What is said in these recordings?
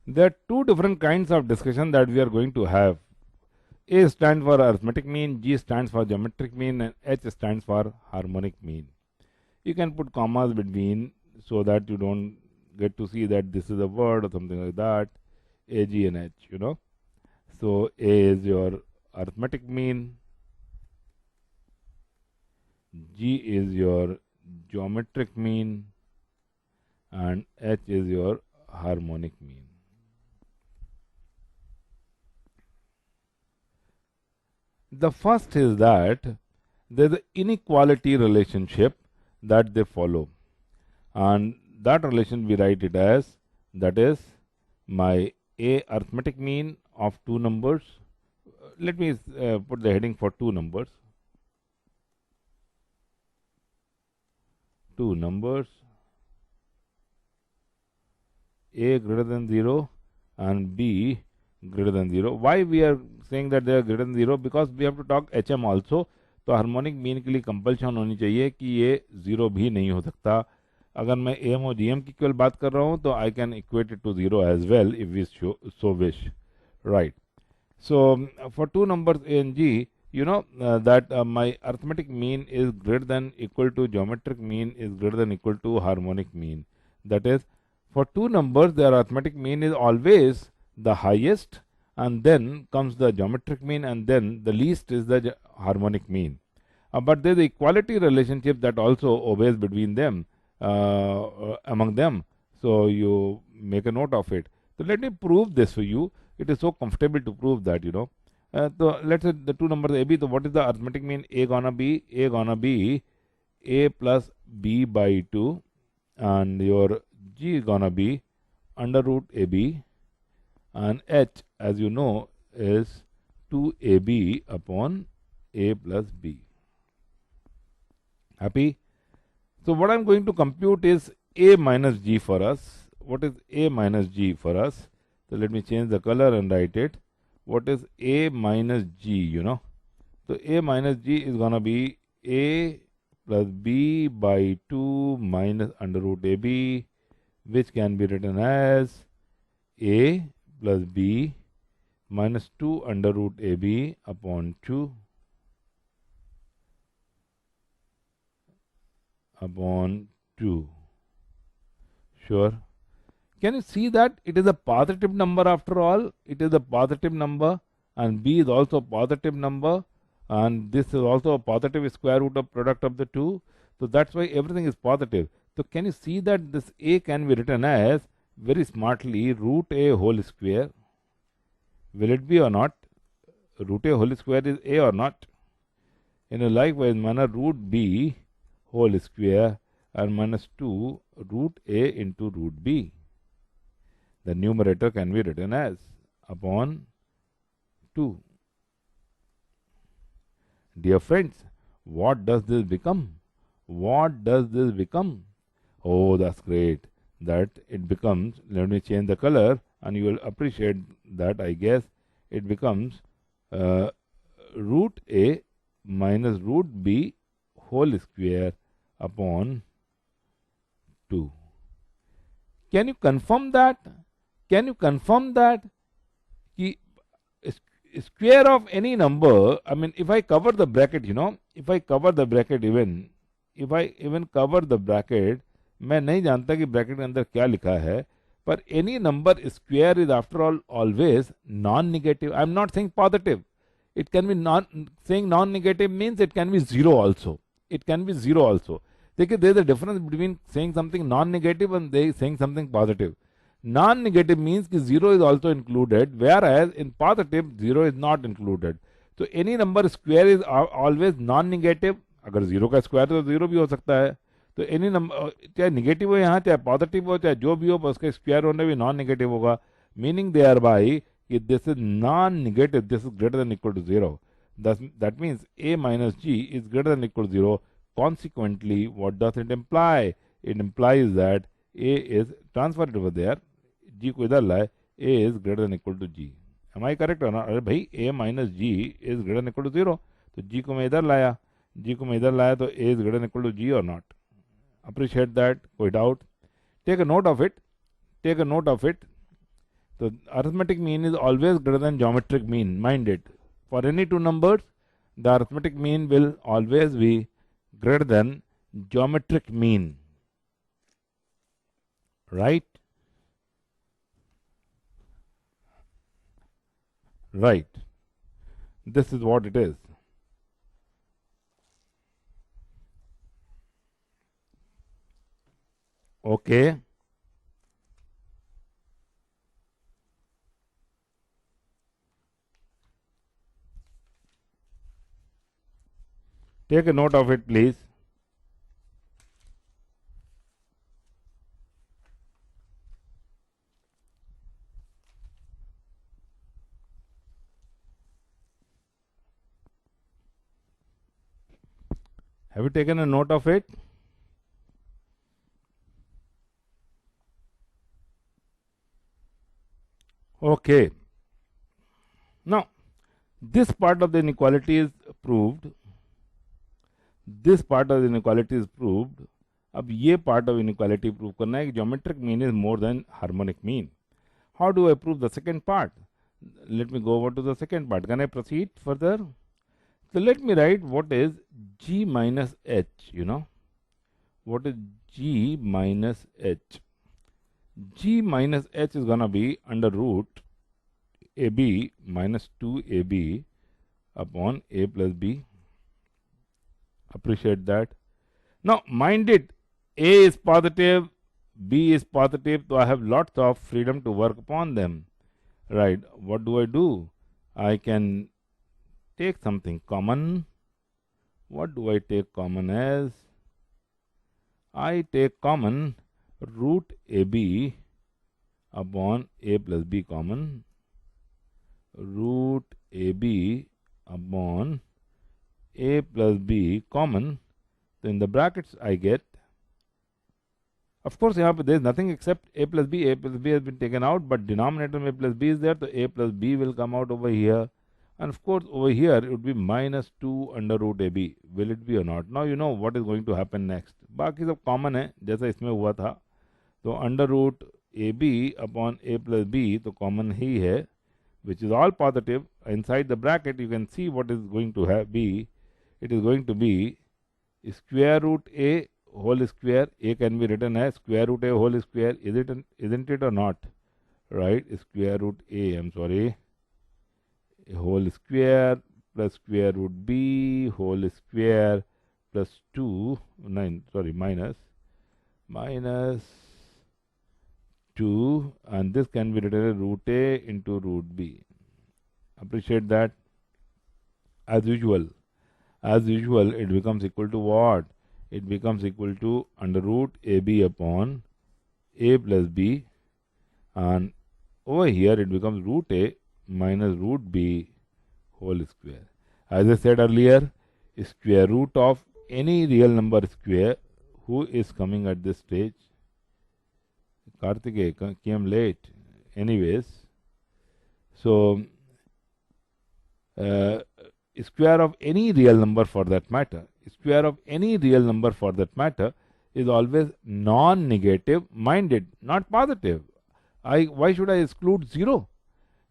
There are two different kinds of discussion that we are going to have. A stands for arithmetic mean, G stands for geometric mean, and H stands for harmonic mean. You can put commas between so that you don't get to see that this is a word or something like that. A, G, and H, So A is your arithmetic mean, G is your geometric mean, and H is your harmonic mean. The first is that there is an inequality relationship that they follow, and that relation we write it as, that is my A arithmetic mean of two numbers. Let me put the heading for two numbers. Two numbers, A greater than 0 and B greater than 0. Why we are saying that they are greater than 0? Because we have to talk HM also. तो harmonic mean के लिए compulsion होनी चाहिए कि ये 0 भी नहीं हो सकता. अगर मैं AM और GM की केवल बात कर रहा हूँ तो I can equate it to 0 as well if we so wish, right. So for two numbers A and G, that my arithmetic mean is greater than equal to geometric mean is greater than equal to harmonic mean. That is, for two numbers, their arithmetic mean is always the highest, and then comes the geometric mean, and then the least is the harmonic mean. But there is an equality relationship that also obeys between them, among them. So you make a note of it. So let me prove this for you. It is so comfortable to prove that. So let's say the two numbers AB. So what is the arithmetic mean? A gonna be A plus B by 2, and your G is gonna be under root AB, and H, as you know, is 2AB upon A plus B. Happy? So what I'm going to compute is A minus G for us. What is A minus G for us? So let me change the color and write it. What is A minus G, So A minus G is gonna be A plus B by 2 minus under root AB, which can be written as A plus B minus 2 under root AB upon 2 upon 2. Sure. Can you see that it is a positive number after all? It is a positive number, and B is also a positive number, and this is also a positive square root of product of the two. So that's why everything is positive. So can you see that this A can be written as, very smartly, root A whole square? Will it be or not? Root A whole square is A or not? In a likewise manner, root B whole square and minus 2 root A into root B. The numerator can be written as upon 2. Dear friends, what does this become? What does this become? Oh, that's great. That it becomes, let me change the color and you will appreciate that, I guess. It becomes root A minus root B whole square upon 2. Can you confirm that? Can you confirm that square of any number, I mean, if I cover the bracket, if I cover the bracket even, if I even cover the bracket, मैं नहीं जानता कि bracket के अंदर क्या लिखा है, पर any number square is after all always non-negative. I am not saying positive. It can be saying non-negative means it can be 0 also. It can be 0 also. देखिए, there is a difference between saying something non-negative and saying something positive. Non-negative means कि 0 is also included, whereas in positive 0 is not included. So any number square is always non-negative. अगर 0 का square तो 0 भी हो सकता है. तो any number चाहे निगेटिव हो यहाँ, चाहे पॉजिटिव हो, चाहे जो भी हो, उसका स्क्वायर होने भी नॉन नेगेटिव होगा. मीनिंग दे आर बाई कि this is non negative, this is greater than equal to 0. That means A minus G is greater than equal to 0. Consequently, what does it imply? It implies that A is transferred over there. G को इधर लाए, A is greater than equal to G. Am I correct or not? अरे भाई, A minus G is greater than equal to 0. तो G को मैं इधर लाया, G को मैं इधर लाया, तो A is greater than equal to G or not? Appreciate that. कोई doubt? Take a note of it. Take a note of it. So arithmetic mean is always greater than geometric mean. Mind it. For any two numbers, the arithmetic mean will always be greater than geometric mean. Right? Right. This is what it is. Okay. Take a note of it, please. Have you taken a note of it? Okay. Now, this part of the inequality is proved. This part of the inequality is proved. अब ये part of inequality prove करना है कि geometric mean is more than harmonic mean. How do I prove the second part? Let me go over to the second part. Can I proceed further? So let me write what is G minus H, What is G minus H? G minus H is gonna be under root AB minus 2AB upon A plus B. Appreciate that. Now mind it, A is positive, B is positive, so I have lots of freedom to work upon them. Right, what do? I can take something common. What do I take common as? I take common root AB upon A plus B common. Root AB upon A plus B common. So in the brackets I get, of course यहाँ पे there is nothing except A plus B. A plus B has been taken out, but denominator में A plus B is there, so A plus B will come out over here. And of course over here it would be minus 2 under root AB. Will it be or not? Now you know what is going to happen next. बाकी सब common है जैसा इसमें हुआ था. तो under root AB upon A plus B तो common ही है, which is all positive. Inside the bracket you can see what is going to be. It is going to be square root A whole square. A can be written as square root A whole square. Isn't it or not? Right? Square root A, I'm sorry, a whole square plus square root B whole square plus minus 2, and this can be written as root A into root B. Appreciate that. As usual, it becomes equal to what? It becomes equal to under root AB upon A plus B, and over here it becomes root A minus root B whole square. As I said earlier, square root of any real number square. Who is coming at this stage? Karthikeya came late. Anyways, so square of any real number for that matter, is always non-negative. Minded, not positive. Why should I exclude 0?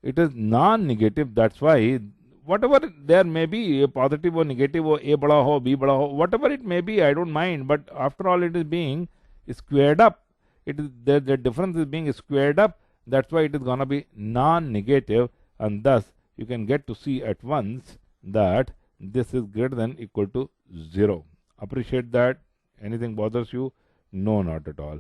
It is non-negative. That's why whatever there may be, a positive or negative, or A bada ho, B bada ho, whatever it may be, I don't mind. But after all, it is being squared up. It is the difference is being squared up. That's why it is gonna be non-negative, and thus you can get to see at once that this is greater than equal to 0. Appreciate that. Anything bothers you? No, not at all.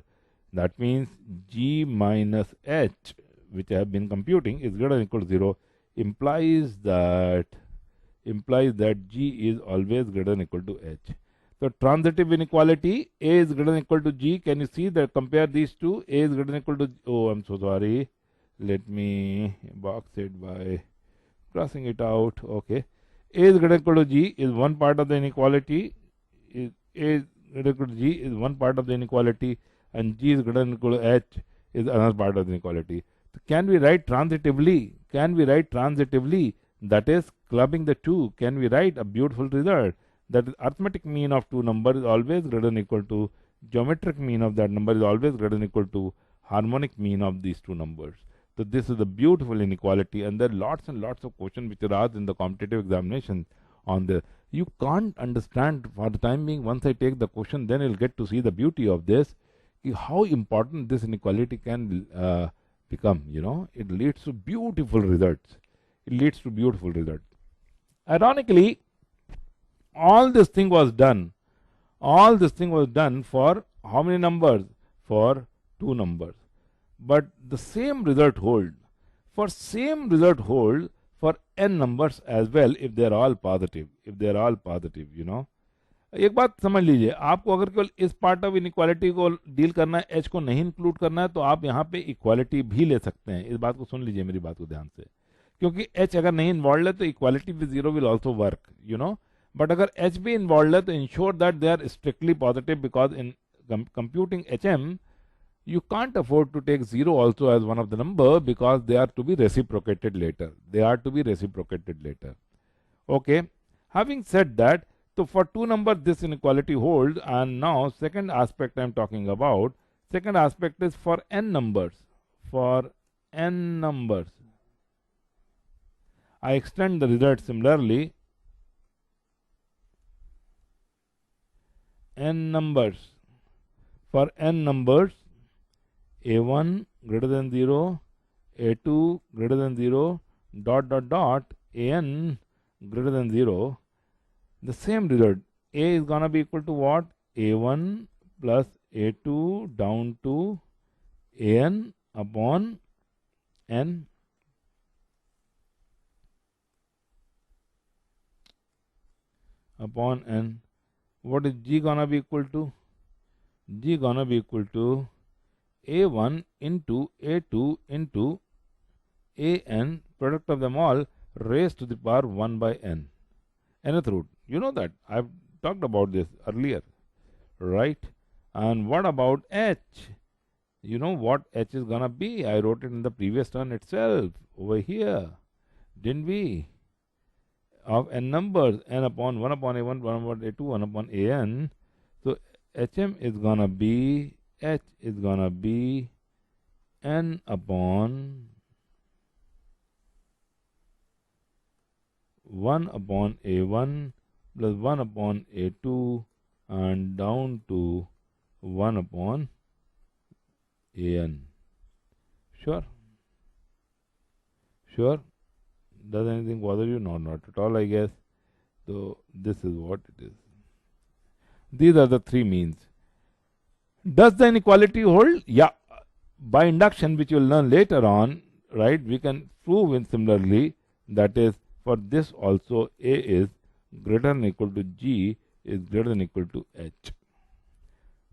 That means G minus H, which I have been computing, is greater than equal to 0, implies that G is always greater than equal to H. So transitive inequality, A is greater than equal to G. Can you see that? Compare these two. A is greater than equal to, oh, I'm so sorry. Let me box it by crossing it out. Okay. A is greater than equal to G is one part of the inequality. A is greater than equal to G is one part of the inequality, and G is greater than equal to H is another part of the inequality. So can we write transitively? That is clubbing the two. Can we write a beautiful result? That is arithmetic mean of two numbers is always greater than equal to geometric mean of that number is always greater than equal to harmonic mean of these two numbers. So this is a beautiful inequality, and there are lots and lots of questions which are asked in the competitive examination on the. You can't understand for the time being. Once I take the question, then you'll get to see the beauty of this, how important this inequality can become. It leads to beautiful results. It leads to beautiful results. Ironically, all this thing was done. All this thing was done for how many numbers? For 2 numbers. But the same result hold. For same result hold for n numbers as well if they are all positive. If they are all positive, एक बात समझ लीजिए, आपको अगर केवल इस part of inequality को deal करना है, एच को नहीं इंक्लूड करना है, तो आप यहाँ पे इक्वालिटी भी ले सकते हैं. इस बात को सुन लीजिए, मेरी बात को ध्यान से, क्योंकि एच अगर नहीं इन्वॉल्व है तो equality with zero will also work, but अगर एच भी इन्वॉल्व है तो ensure that they are strictly positive, because in computing H M you can't afford to take 0 also as one of the number, because they are to be reciprocated later. They are to be reciprocated later. Okay. Having said that, so for 2 numbers this inequality holds, and now second aspect I am talking about. Second aspect is for n numbers. For n numbers, I extend the result similarly. N numbers. For n numbers, a1 greater than 0, a2 greater than 0, dot dot dot, an greater than 0, the same result. A is gonna be equal to what? A1 plus a2 down to an upon n. Upon n. What is G gonna be equal to? G gonna be equal to a1 into a2 into an, product of them all, raised to the power 1 by n. Nth root. You know that. I've talked about this earlier. Right? And what about h? You know what h is gonna be? I wrote it in the previous turn itself. Over here. Didn't we? Of n numbers, n upon 1 upon a1, 1 upon a2, 1 upon an. So hm is gonna be, h is gonna be n upon 1 upon a1 plus 1 upon a2 and down to 1 upon an. Sure? Sure? Does anything bother you? No, not at all, I guess. So this is what it is. These are the 3 means. Does the inequality hold? Yeah. By induction, which you will learn later on, right, we can prove in similarly, that is, for this also A is greater than or equal to G is greater than or equal to H.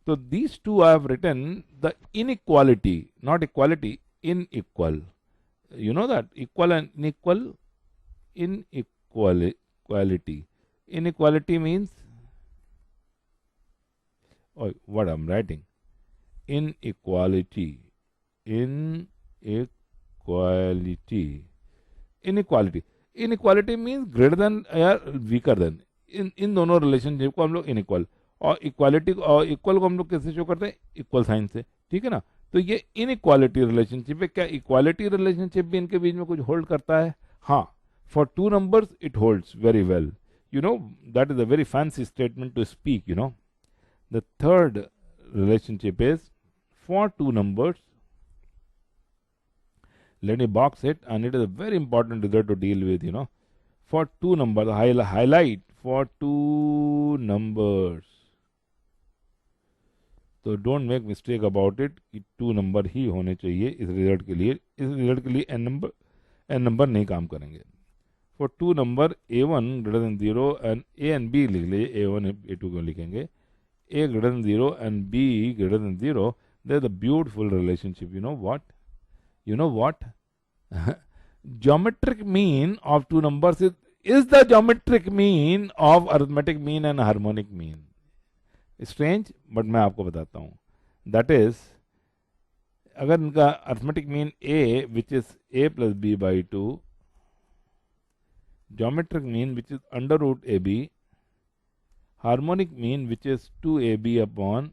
So these two I have written the inequality, not equality, unequal. You know that? Equal and unequal, inequality. Inequality means, oh, what I'm writing, inequality, inequality, inequality. Inequality means greater than या weaker than. इन दोनों relationship को हम लोग inequal, और equality और equal को हम लोग कैसे शो करते हैं? इक्वल साइन से. ठीक है ना? तो ये इनइक्वालिटी रिलेशनशिप है. क्या इक्वालिटी रिलेशनशिप भी इनके बीच में कुछ होल्ड करता है? हाँ, for 2 numbers it holds very well. That is a very fancy statement to speak. The third relationship is for 2 numbers. Let me box it, and it is a very important result to deal with. For 2 numbers, highlight for 2 numbers. तो don't make mistake about it कि 2 number ही होने चाहिए इस result के लिए. इस result के लिए n नंबर नहीं काम करेंगे. For 2 number a1 greater than 0 and a and b लिख लीजिए. a1 a2 को लिखेंगे. a greater than 0 and b greater than 0, there's a beautiful relationship. You know what? Geometric mean of 2 numbers is the geometric mean of arithmetic mean and harmonic mean. Strange, but मैं आपको बताता हूँ. That is, अगर इनका arithmetic mean a, which is a plus b by 2, geometric mean which is under root ab, harmonic mean which is 2ab upon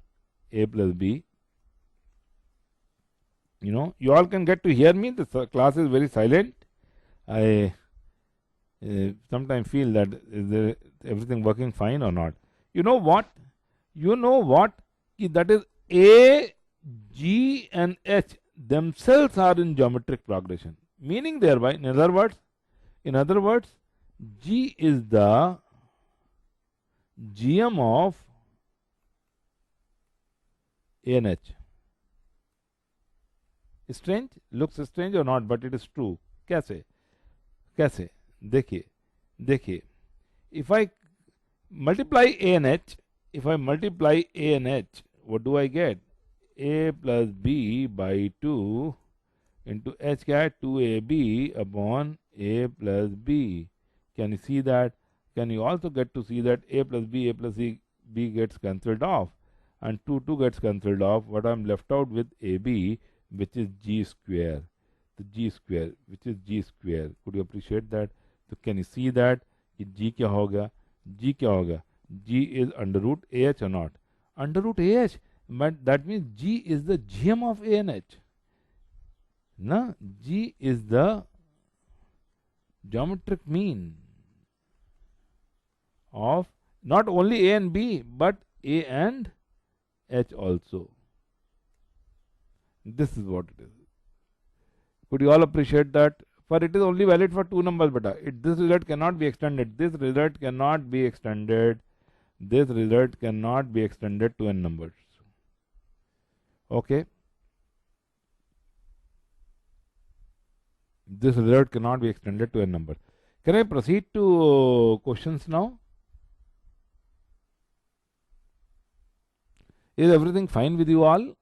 a plus b, You all can get to hear me. The class is very silent. I sometimes feel that is there everything working fine or not. You know what? That is A, G, and H themselves are in geometric progression. Meaning thereby, in other words, G is the GM of A and H. Strange? Looks strange or not, but it is true. कैसे? कैसे? देखिए. If I multiply A and H, what do I get? A plus B by 2 into H क्या 2AB upon A plus B. Can you see that? Can you also get to see that A plus B gets cancelled off, and 2 gets cancelled off. What I'm left out with AB, which is G square. The G square, which is G square. Could you appreciate that? So can you see that? G क्या होगा? G is under root AH or not? Under root AH. But that means G is the GM of A and H. No, G is the geometric mean of not only A and B, but A and H also. This is what it is. Could you all appreciate that? For it is only valid for two numbers, beta. This result cannot be extended. This result cannot be extended to n numbers. Okay. This result cannot be extended to n numbers. Can I proceed to questions now? Is everything fine with you all?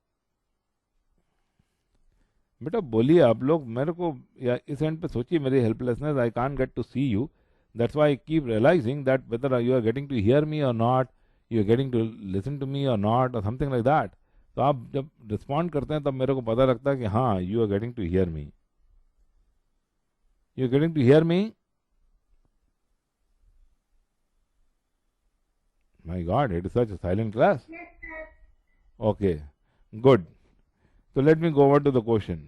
बेटा बोलिए आप लोग मेरे को या इस and पे सोचिए मेरी helplessness I can't get to see you that's why I keep realising that whether you are getting to hear me or not you are getting to listen to me or not और something like that तो आप जब respond करते हैं तब मेरे को पता लगता है कि हाँ you are getting to hear me you are getting to hear me my god it is such a silent class okay good तो let me go over to the question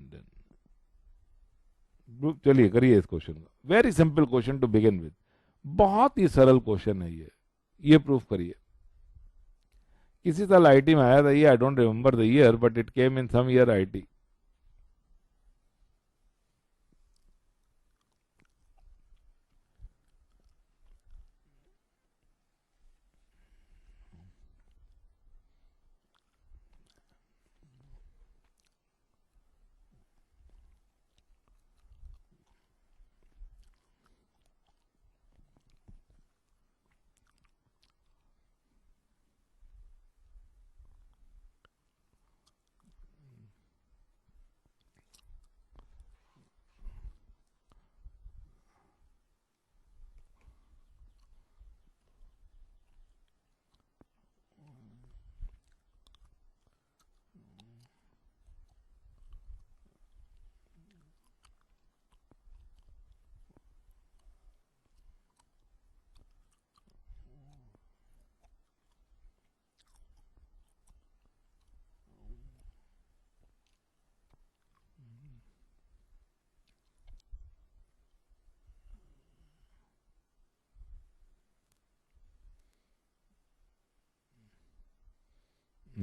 चलिए करिए इस क्वेश्चन का very simple question to begin with बहुत ही सरल question है ये प्रूफ करिए किसी साल आईटी में आया था ये I don't remember the year but it came in some year IT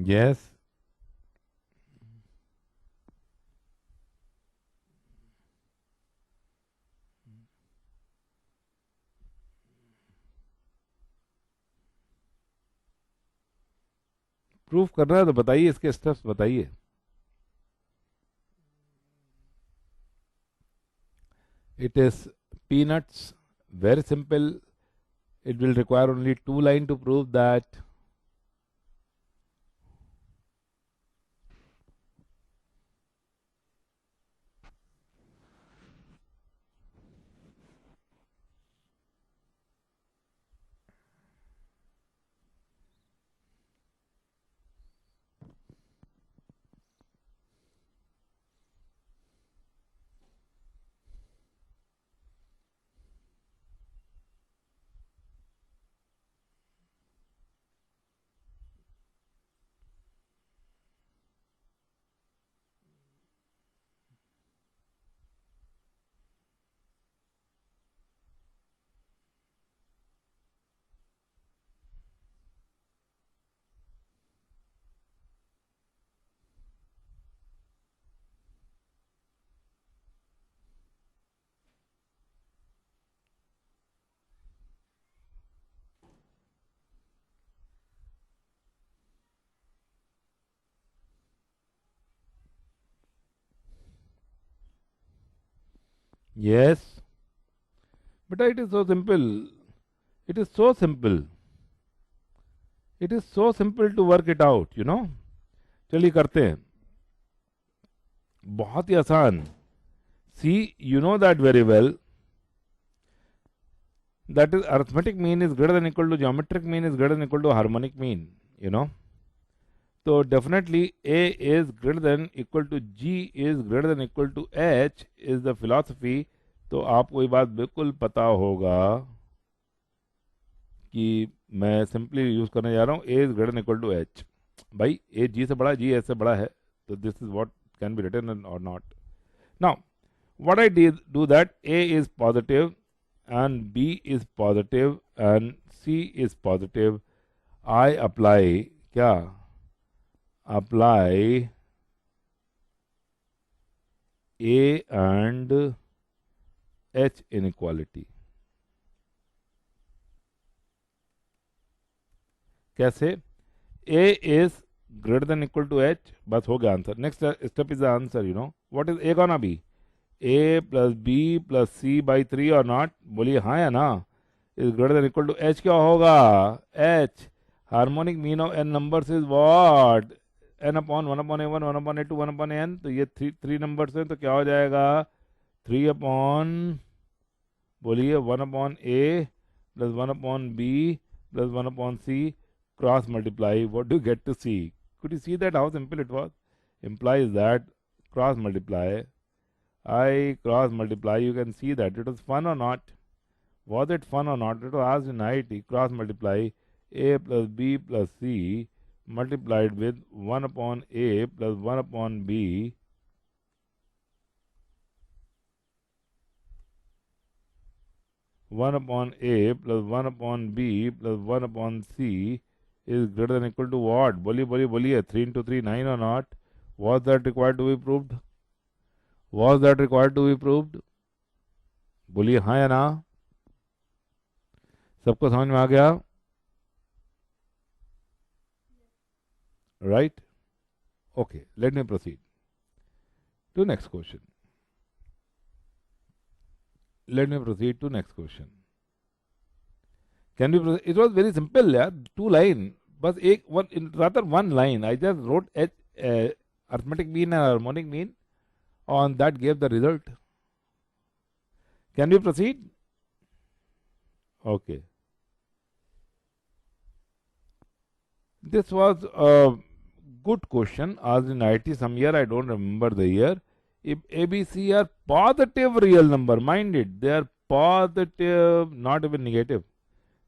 yes proof कर रहा है तो बताइए इसके स्टेप्स बताइए it is peanuts very simple it will require only 2 lines to prove that Yes. But it is so simple. It is so simple. It is so simple to work it out, you know. चलिए करते हैं. बहुत ही आसान. See, you know that very well. That is arithmetic mean is greater than equal to geometric mean is greater than equal to harmonic mean, you know. So definitely A is greater than equal to G is greater than equal to H is the philosophy. तो आपको ये बात बिल्कुल पता होगा कि मैं simply use करने जा रहा हूँ A is greater than equal to H. भाई A G से बड़ा है, G H से बड़ा है, तो this is what can be written or not. Now, what I did do that A is positive and B is positive and C is positive. I apply क्या? Apply A and H inequality. कैसे? A is greater than equal to H. बस हो गया answer. Next step is the answer, you know. What is A gonna be? A plus B plus C by 3 or not? बोलिए हाँ या ना? Is greater than equal to H क्या होगा? H. Harmonic mean of n numbers is what? N upon 1 upon A1, 1 upon A2, 1 upon N. तो ये three numbers हैं, तो क्या हो जाएगा? 3 upon, बोलिए 1 upon A plus 1 upon B plus 1 upon C, cross multiply. What do you get to see? Could you see that how simple it was? Implies that cross multiply. I cross multiply. You can see that it was fun or not. Was it fun or not? It was asked in IT. Cross multiply A plus B plus C multiplied with 1 upon A plus 1 upon B. 1 upon A plus 1 upon B plus 1 upon C is greater than equal to what? बोलिए 3 into 3 9 or not? Was that required to be proved? Was that required to be proved? बोलिए हाँ या ना? सबको समझ में आ गया? Right? Okay, let me proceed to next question. Let me proceed to next question. Can we proceed? It was very simple, yeah. 2 line, but rather 1 line. I just wrote arithmetic mean and harmonic mean. On that gave the result. Can we proceed? Okay. This was a good question asked in IT some year. I don't remember the year. If ABC are positive real number, mind it, they are positive, not even negative.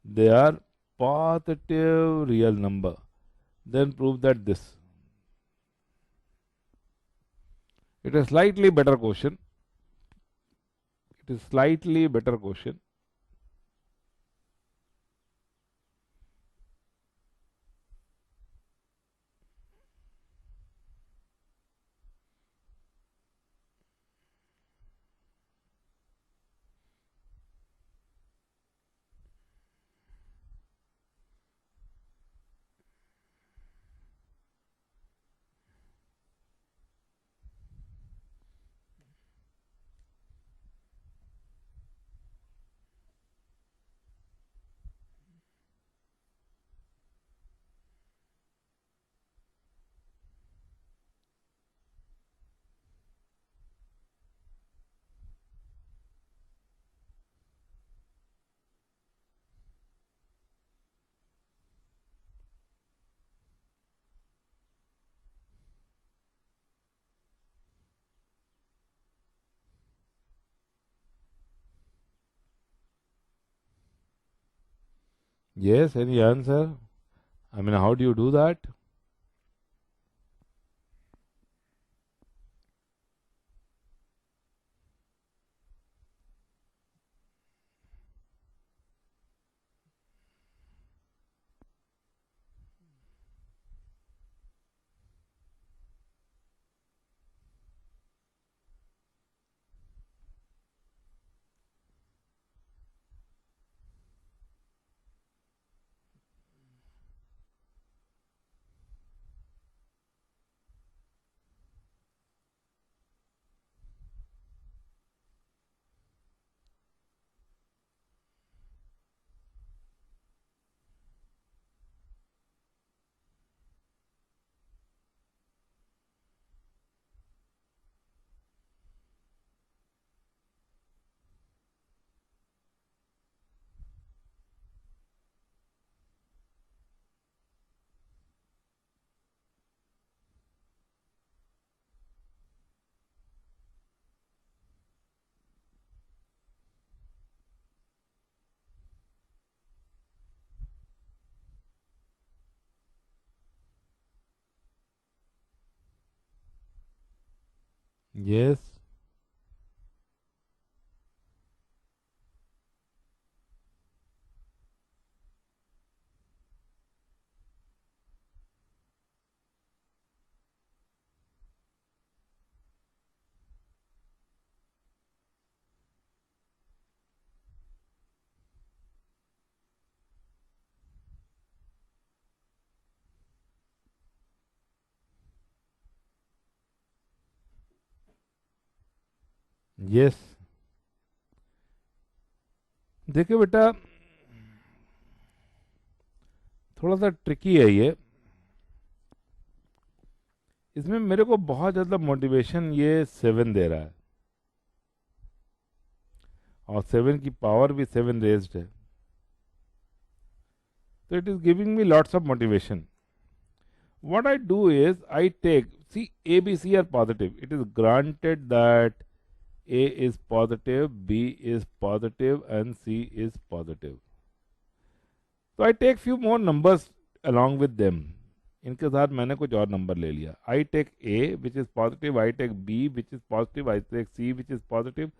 They are positive real number. Then prove that this. It is slightly better question. It is slightly better question. Yes, any answer? I mean, how do you do that? yes, yes. देखिए बेटा, थोड़ा सा tricky है ये। इसमें मेरे को बहुत ज़्यादा मोटिवेशन ये 7 दे रहा है, और 7 की पावर भी 7 रेज्ड है, तो it is giving me lots of motivation. What I do is I take, see, A, B, C are positive. It is granted that A is positive, B is positive, and C is positive. So I take few more numbers along with them. इनके साथ मैंने कुछ और number ले लिया. I take A which is positive, I take B which is positive, I take C which is positive,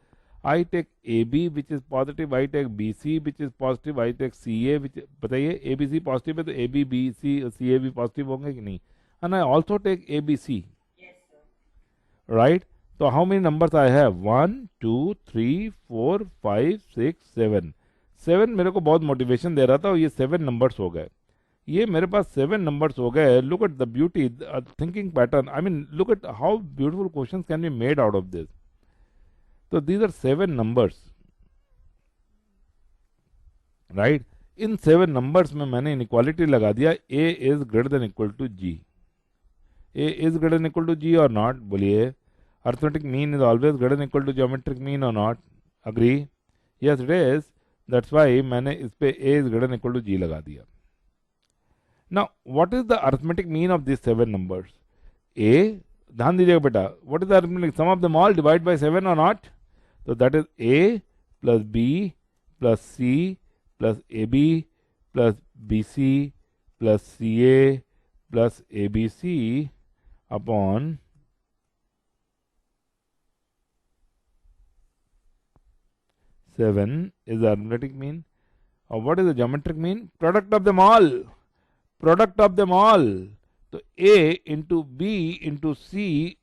I take AB which is positive, I take BC which is positive, I take CA which, बताइए ABC positive है तो AB BC CA भी positive होंगे कि नहीं? And I also take ABC. Yes, sir. Right? So how many numbers I have? 1, 2, 3, 4, 5, 6, 7. 7 मेरे को बहुत मोटिवेशन दे रहा था, और ये 7 नंबर्स हो गए. ये मेरे पास 7 नंबर्स हो गए. Look at the beauty, thinking pattern. I mean, look at how beautiful questions can be made out of this. So these are 7 numbers, right? In 7 numbers में मैंने inequality लगा दिया, A is greater than equal to G. A is greater than equal to G or not? बोलिए. Arithmetic mean is always greater than equal to geometric mean or not? Agree? Yes, it is. That's why मैंने इस पे A is greater than equal to G लगा दिया. Now, what is the arithmetic mean of these 7 numbers? A, ध्यान दीजिएगा बेटा, what is the arithmetic sum of them all divide by 7 or not? So that is A plus B plus C plus AB plus BC plus CA plus ABC upon seven is the arithmetic mean. Or what is the geometric mean? Product of them all. Product of them all. So A into B into C,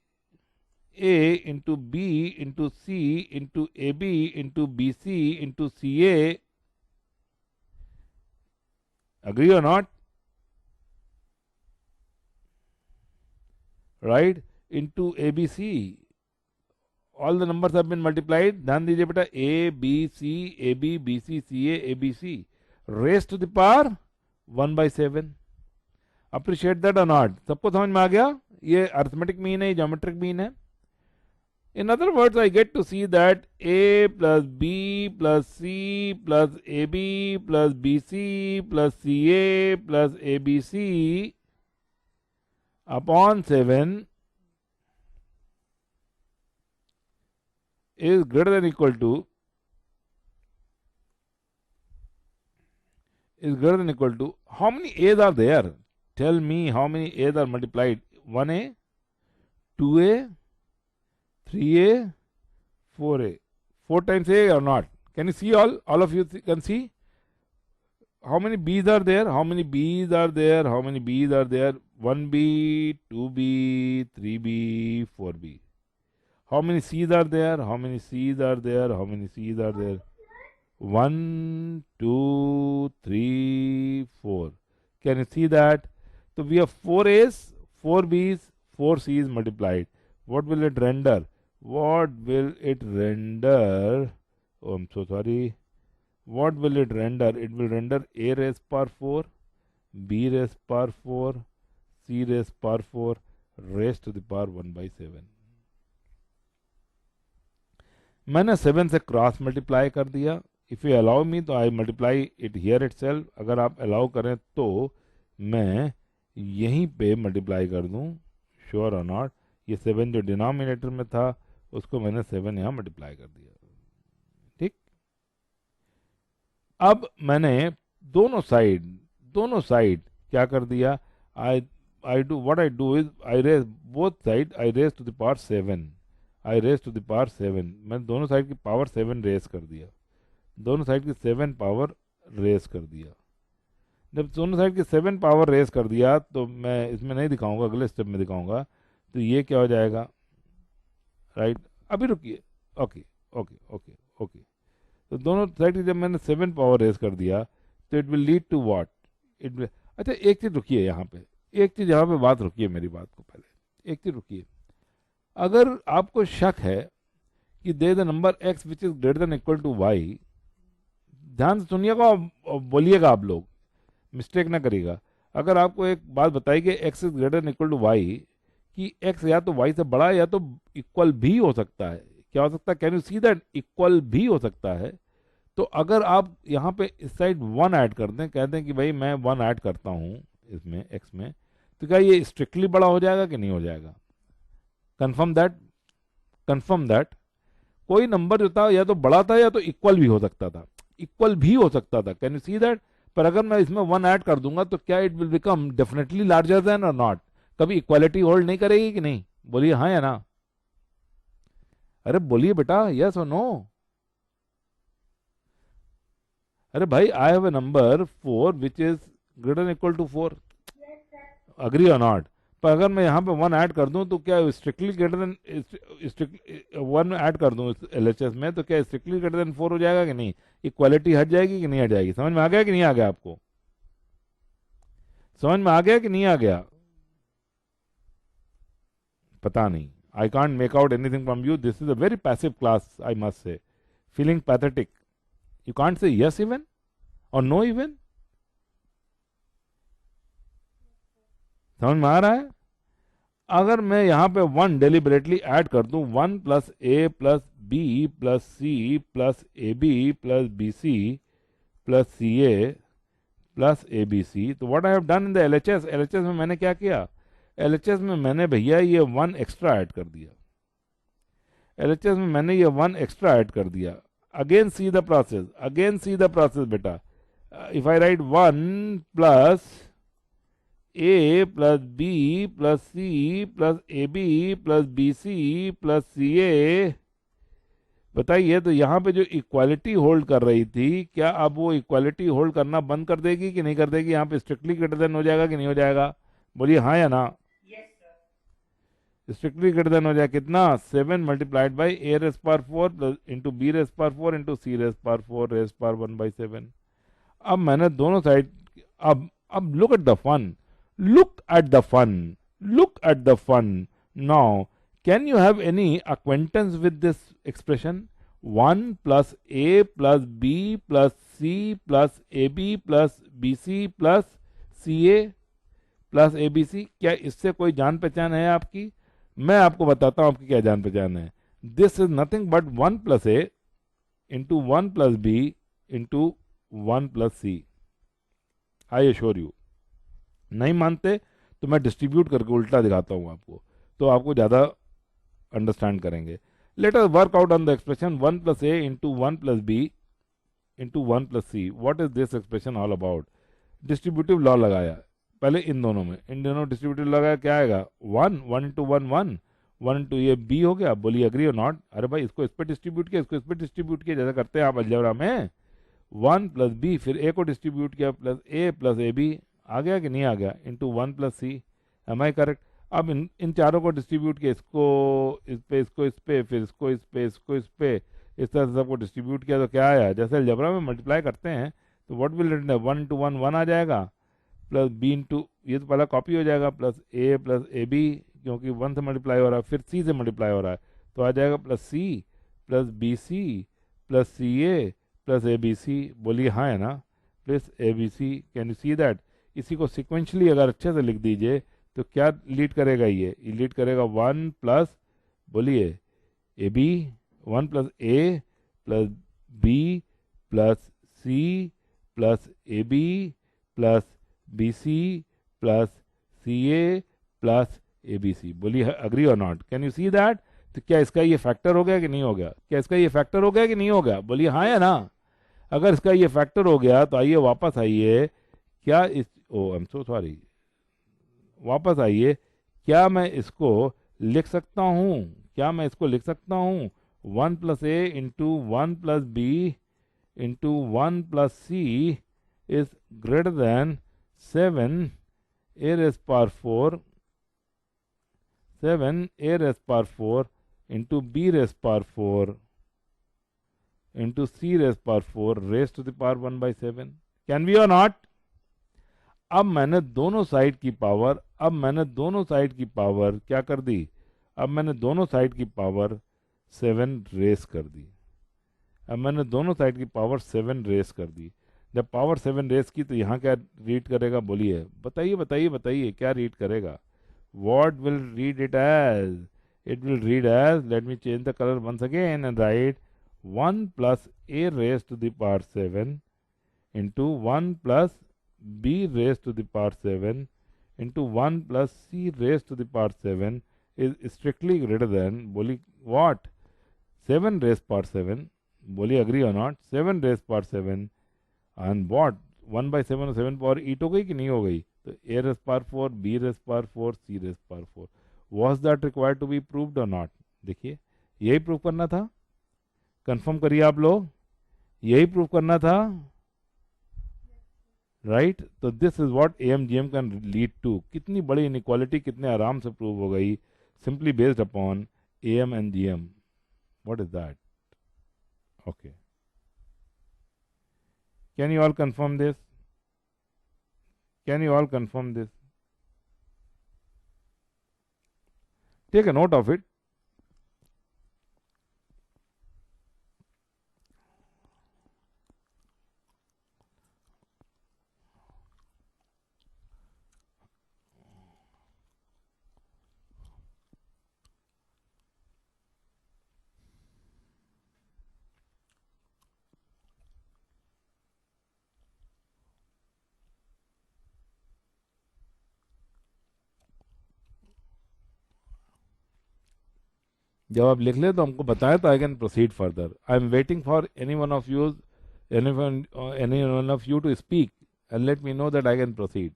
A into B into C into AB into BC into CA. Agree or not? Right? Into ABC. All the numbers have been multiplied. ध्यान दीजिए बेटा, A, B, C, AB, BC, CA, ABC. Raised to the power 1 by 7. Appreciate that or not? सबको समझ में आ गया? ये arithmetic mean है, ये geometric mean है. In other words, I get to see that A plus B plus C plus AB plus BC plus CA plus ABC upon 7 is greater than equal to how many A's are there? Tell me how many A's are multiplied. 1A, 2A, 3A, 4A. 4 times A or not? Can you see all? All of you can see? How many B's are there? How many B's are there? How many B's are there? 1B, 2B, 3B, 4B. How many C's are there? How many C's are there? How many C's are there? 1, 2, 3, 4. Can you see that? So we have 4 A's, 4 B's, 4 C's multiplied. What will it render? What will it render? Oh, I'm so sorry. What will it render? It will render A raised power 4, B raised power 4, C raised power 4 raised to the power 1 by 7. मैंने 7 से cross multiply कर दिया. If you allow me तो आई multiply it here itself. अगर आप allow करें तो मैं यहीं पे मल्टीप्लाई कर दूं. श्योर और नॉट? ये 7 जो डिनोमिनेटर में था उसको मैंने 7 यहाँ मल्टीप्लाई कर दिया. ठीक. अब मैंने दोनों साइड क्या कर दिया? I do what I do is I raise both sides. I raise to the power 7. I raise to the power 7, मैंने दोनों साइड की पावर 7 रेस कर दिया, दोनों साइड की 7 पावर रेस कर दिया। जब दोनों साइड की 7 पावर रेस कर दिया तो मैं इसमें नहीं दिखाऊंगा, अगले स्टेप में दिखाऊंगा। तो ये क्या हो जाएगा, राइट? अभी रुकिए, ओके ओके ओके ओके। तो दोनों साइड की जब मैंने 7 पावर रेस कर दिया तो it will lead to what, it will, अच्छा एक चीज रुकिए यहाँ पे, एक चीज यहाँ पे बात रुकिए, मेरी बात को पहले एक चीज रुकिए। अगर आपको शक है कि they the number x which is greater than equal to y, ध्यान से सुनिएगा और बोलिएगा, आप लोग मिस्टेक ना करिएगा। अगर आपको एक बात बताई कि x is greater than equal to y, कि x या तो y से बड़ा है या तो इक्वल भी हो सकता है, क्या हो सकता है, can you see that, equal भी हो सकता है। तो अगर आप यहाँ पे इस साइड 1 ऐड कर दें, कहते हैं कि भाई मैं 1 ऐड करता हूँ इसमें x में, तो क्या ये स्ट्रिक्टली बड़ा हो जाएगा कि नहीं हो जाएगा? Confirm that, confirm that. कोई नंबर जो था या तो बड़ा था या तो इक्वल भी हो सकता था, इक्वल भी हो सकता था, कैन यू सी दैट। पर अगर मैं इसमें 1 ऐड कर दूंगा तो क्या it will become definitely larger than और नॉट? कभी इक्वालिटी होल्ड नहीं करेगी कि नहीं? बोलिए हाँ या ना, अरे बोलिए बेटा, यस और नो। अरे भाई, I have a number 4 which is greater than equal to 4, agree और नॉट? पर अगर मैं यहाँ पे 1 ऐड कर दूं तो क्या स्ट्रिक्टली ग्रेटर देन, 1 ऐड कर दूं एलएचएस में तो क्या स्ट्रिक्टली ग्रेटर देन 4 हो जाएगा कि नहीं? इक्वालिटी हट जाएगी कि नहीं हट जाएगी? समझ में आ गया कि नहीं आ गया आपको? समझ में आ गया कि नहीं आ गया? पता नहीं, I can't make out anything from you, this is a very passive class, I must say, feeling pathetic. You can't say yes even और नो इवन। समझ में आ रहा है? अगर मैं यहाँ पे 1 डेलिबरेटली ऐड कर दूं, 1 plus A plus B plus C plus A B plus B C plus C A plus A B C, तो what I have done in the LHS, LHS में मैंने क्या किया, एलएचएस में मैंने भैया ये 1 एक्स्ट्रा ऐड कर दिया, एलएचएस में मैंने ये 1 एक्स्ट्रा ऐड कर दिया। Again see the process, again see the process बेटा। If I write 1 plus A plus B plus C plus A B plus B C plus C A, बताइए तो यहाँ पे जो इक्वालिटी होल्ड कर रही थी, क्या अब वो इक्वालिटी होल्ड करना बंद कर देगी कि नहीं कर देगी? यहाँ पे स्ट्रिक्टली ग्रेटर देन हो जाएगा कि नहीं हो जाएगा? बोलिए हाँ या ना। स्ट्रिक्टली ग्रेटर देन हो जाए कितना, 7 multiplied by a raise power 4 plus into b raise power 4 into c raise power 4 raise power 1/7। अब मैंने दोनों साइड, अब look at the fun, look at the fun, look at the fun. Now, can you have any acquaintance with this expression? 1 plus a plus b plus c plus ab plus bc plus ca plus abc, क्या इससे कोई जान पहचान है आपकी? मैं आपको बताता हूं आपकी क्या जान पहचान है। This is nothing but 1 plus a into 1 plus b into 1 plus c. I assure you, नहीं मानते तो मैं डिस्ट्रीब्यूट करके उल्टा दिखाता हूं आपको, तो आपको ज़्यादा अंडरस्टैंड करेंगे। Let us work out on the expression 1 plus a into 1 plus b into 1 plus c. What is this expression all about? Distributive law लगाया पहले इन दोनों में, इन दोनों डिस्ट्रीब्यूटिव लगाया, क्या आएगा 1, 1 इंटू 1 1, 1 इंटू ये बी हो गया। बोलिए अग्री और नॉट? अरे भाई इसको इस पर डिस्ट्रीब्यूट किया, इसको इस पर डिस्ट्रीब्यूट किया, जैसा करते हैं आप अलजेब्रा में। 1 प्लस बी, फिर ए को डिस्ट्रीब्यूट किया प्लस ए बी, आ गया कि नहीं आ गया, into 1 plus c. Am I correct? अब इन चारों को डिस्ट्रीब्यूट किया, इसको इस पे, इसको इस पे, फिर इसको इस पे, इसको इस पे, इस तरह से सबको डिस्ट्रीब्यूट किया तो क्या आया, जैसे अलजेब्रा में मल्टीप्लाई करते हैं तो व्हाट विल रिटन है, 1 इंटू 1 1 आ जाएगा, प्लस बी इंटू, ये तो पहला कॉपी हो जाएगा, प्लस ए बी, क्योंकि 1 से मल्टीप्लाई हो रहा है, फिर सी से मल्टीप्लाई हो रहा है तो आ जाएगा plus C plus B C plus C A plus A B c. बोलिए हाँ है ना, plus A B c. Can you see that? इसी को सिक्वेंशली अगर अच्छे से लिख दीजिए तो क्या लीड करेगा, ये लीड करेगा 1 प्लस, बोलिए a b, 1 plus A plus B plus C plus A B plus B C plus C A plus A B c. बोलिए अग्री और not? Can you see that? तो क्या इसका ये फैक्टर हो गया कि नहीं हो गया? क्या इसका ये फैक्टर हो गया कि नहीं हो गया? बोलिए हाँ या ना। अगर इसका ये फैक्टर हो गया तो आइए वापस आइए, क्या इस, ओ आई एम सो सॉरी, वापस आइए, क्या मैं इसको लिख सकता हूं, क्या मैं इसको लिख सकता हूँ 1 plus a into 1 plus b into 1 plus c is greater than 7 a raise power 4 7 a raised power 4 into b raised power 4 into c raised power 4 raised to the power 1 by 7. Can we or not? अब मैंने दोनों side की power क्या कर दी? अब मैंने दोनों side की पावर 7 रेस कर दी। जब पावर 7 रेस की तो यहाँ क्या रीड करेगा? बोलिए, बताइए क्या रीड करेगा? What will read it as? It will read as, let me change the color once again and write 1 plus a raised to the power 7 into 1 plus b raised to the power 7 into 1 plus c raised to the power 7 is strictly greater than, बोली what? 7 raised power 7, बोली agree or not? 7 raised power 7 and what? 1 by 7 और 7 power 8 हो गई कि नहीं हो गई? तो a raised power 4, b raised power 4, c raised power 4. Was that required to be proved or not? देखिए, यही प्रूव करना था। कंफर्म करिए आप लोग, यही प्रूव करना था, राइट? तो this is what AMGM can lead to. कितनी बड़ी इनइक्वालिटी कितने आराम से प्रूव हो गई, simply based upon AM and GM. What is that? Okay. Can you all confirm this? Take a note of it. जब आप लिख ले तो हमको बताएं तो I can proceed further. I am waiting for any one of you to speak and let me know that I can proceed.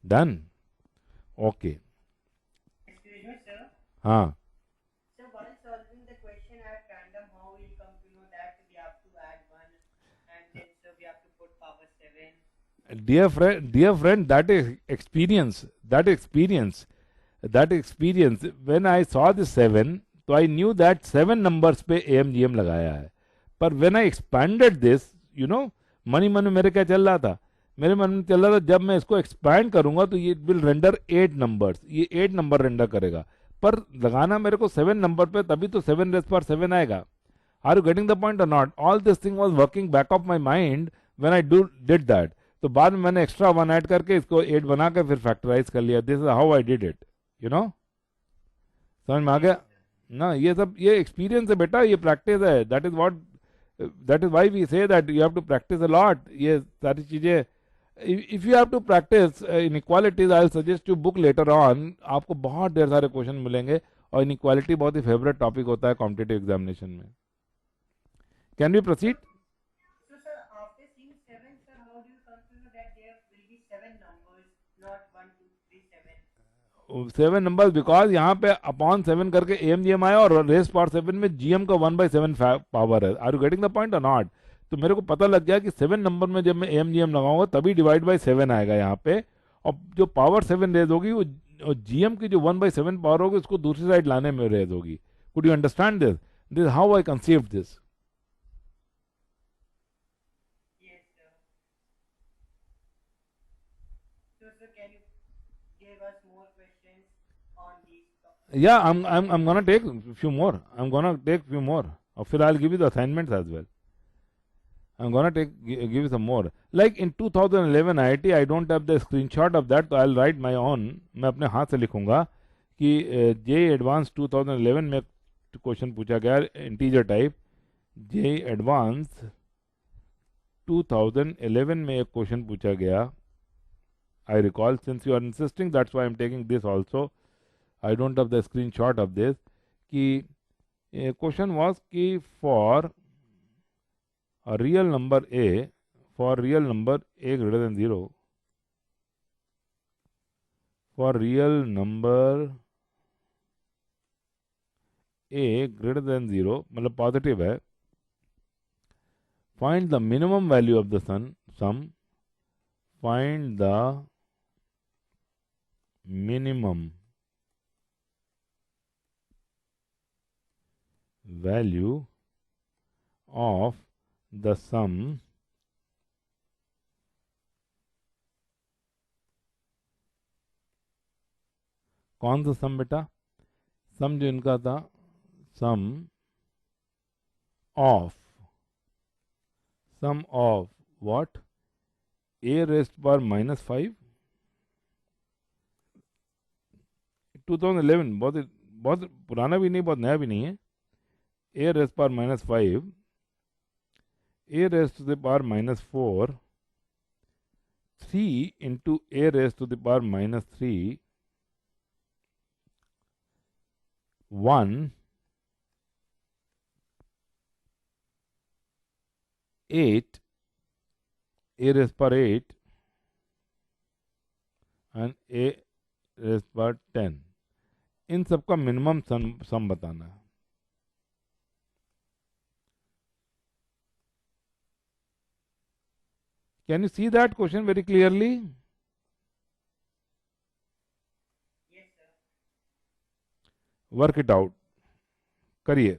Done? Okay. Excuse me, sir. हाँ. So while solving the question at random, how we come to know that we have to add 1 and then so we have to put power 7? Dear friend, that is experience. When I saw the 7, तो I knew that 7 numbers पे AMGM लगाया है. पर when I expanded this, मन ही मन में मेरे क्या चल रहा था? मेरे मन में चल रहा था जब मैं इसको एक्सपैंड करूंगा तो ये विल रेंडर 8 नंबर्स, ये 8 नंबर रेंडर करेगा. पर लगाना मेरे को 7 नंबर पे, तभी तो 7 रेज़ पावर 7 आएगा. Are you getting the point और not? All this thing was working back of my mind when I did that. तो बाद में मैंने एक्स्ट्रा 1 ऐड करके इसको 8 बना कर फिर फैक्टराइज कर लिया. This is how I did it. समझ में आ गया ना? ये सब ये एक्सपीरियंस है बेटा, ये प्रैक्टिस है. That is why we say that you have to practice a lot. ये सारी चीजें, if you have to practice inequalities, I will suggest you book later on. आपको बहुत ढेर सारे क्वेश्चन मिलेंगे और इनइक्वालिटी बहुत ही फेवरेट टॉपिक होता है कॉम्पिटिटिव एग्जामिनेशन में. Can we proceed? So sir, after seeing 7, sir, how do you come to know that there will be 7 numbers, not 1, 2, 3, 7? 7 numbers because यहाँ पे अपॉन 7 करके AMGM आया और रेस पावर 7 में GM का 1/7 पावर है. Are you getting the point और not? तो मेरे को पता लग गया कि 7 नंबर में जब मैं AMGM लगाऊंगा तभी डिवाइड बाई 7 आएगा यहाँ पे, और जो पावर 7 रेज होगी वो GM की जो 1/7 पावर होगी उसको दूसरी साइड लाने में रेज होगी. Could you understand this? This how I conceived this. Yes, sir. So sir, can you give us more questions on these topics? Yeah, I'm gonna take few more. Or फिर I'll give you the assignments as well. I'm gonna give you some more. Like in 2011 IIT, I don't have the screenshot of that, so I'll write my own. मैं अपने हाथ से लिखूंगा कि JEE Advanced 2011 में question पूछा गया integer type. JEE Advanced 2011 में एक क्वेश्चन पूछा गया. I recall, since you are insisting, that's why I'm taking this also. I don't have the screenshot of this. कि question was कि for a real number a greater than 0, for real number a greater than 0 मतलब positive है, find the minimum value of the sum, find the minimum value of the sum कौन सा सम बेटा? सम जो इनका था, sum of what? A raise power -5, 2011, बहुत बहुत पुराना भी नहीं, बहुत नया भी नहीं है. ए raise power -5, a raised to the power -4, 3 into a raised to the power -3, 1, 8, a raised power 8 and a raised power 10. इन सबका मिनिमम सम बताना है. Can you see that question very clearly? Yes, sir. Work it out. करिए.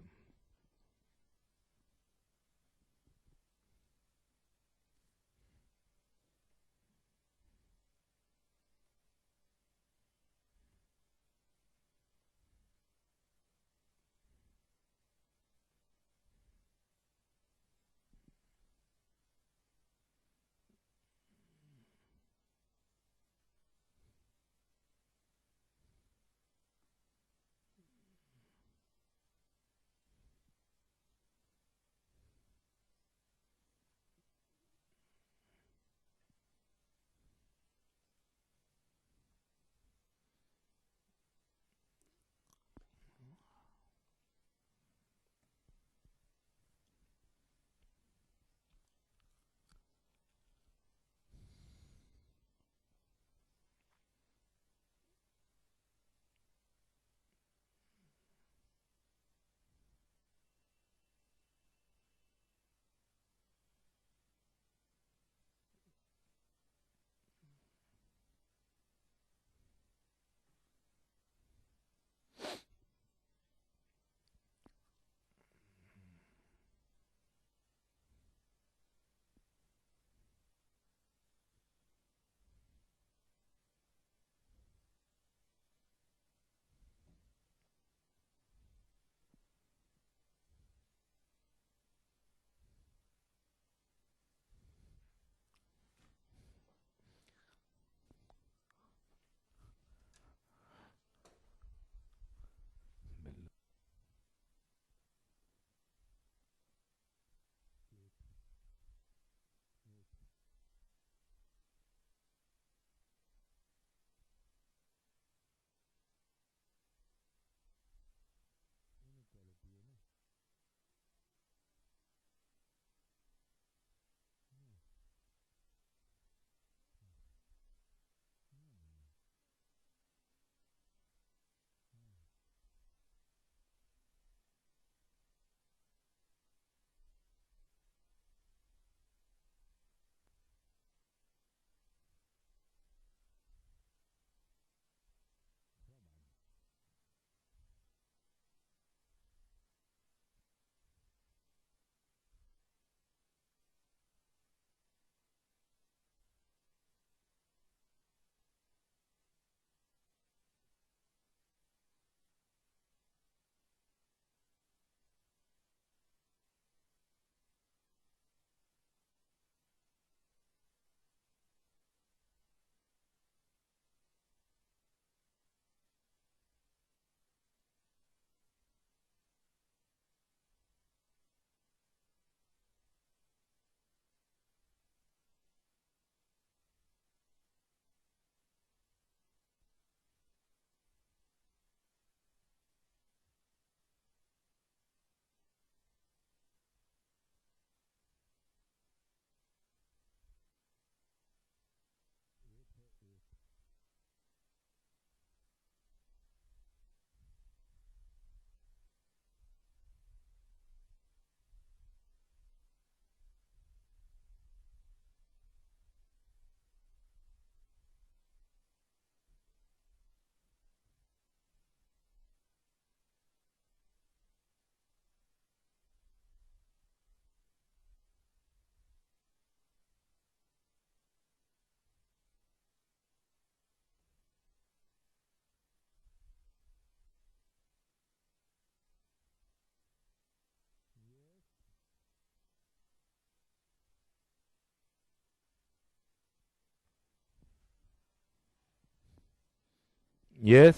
Yes.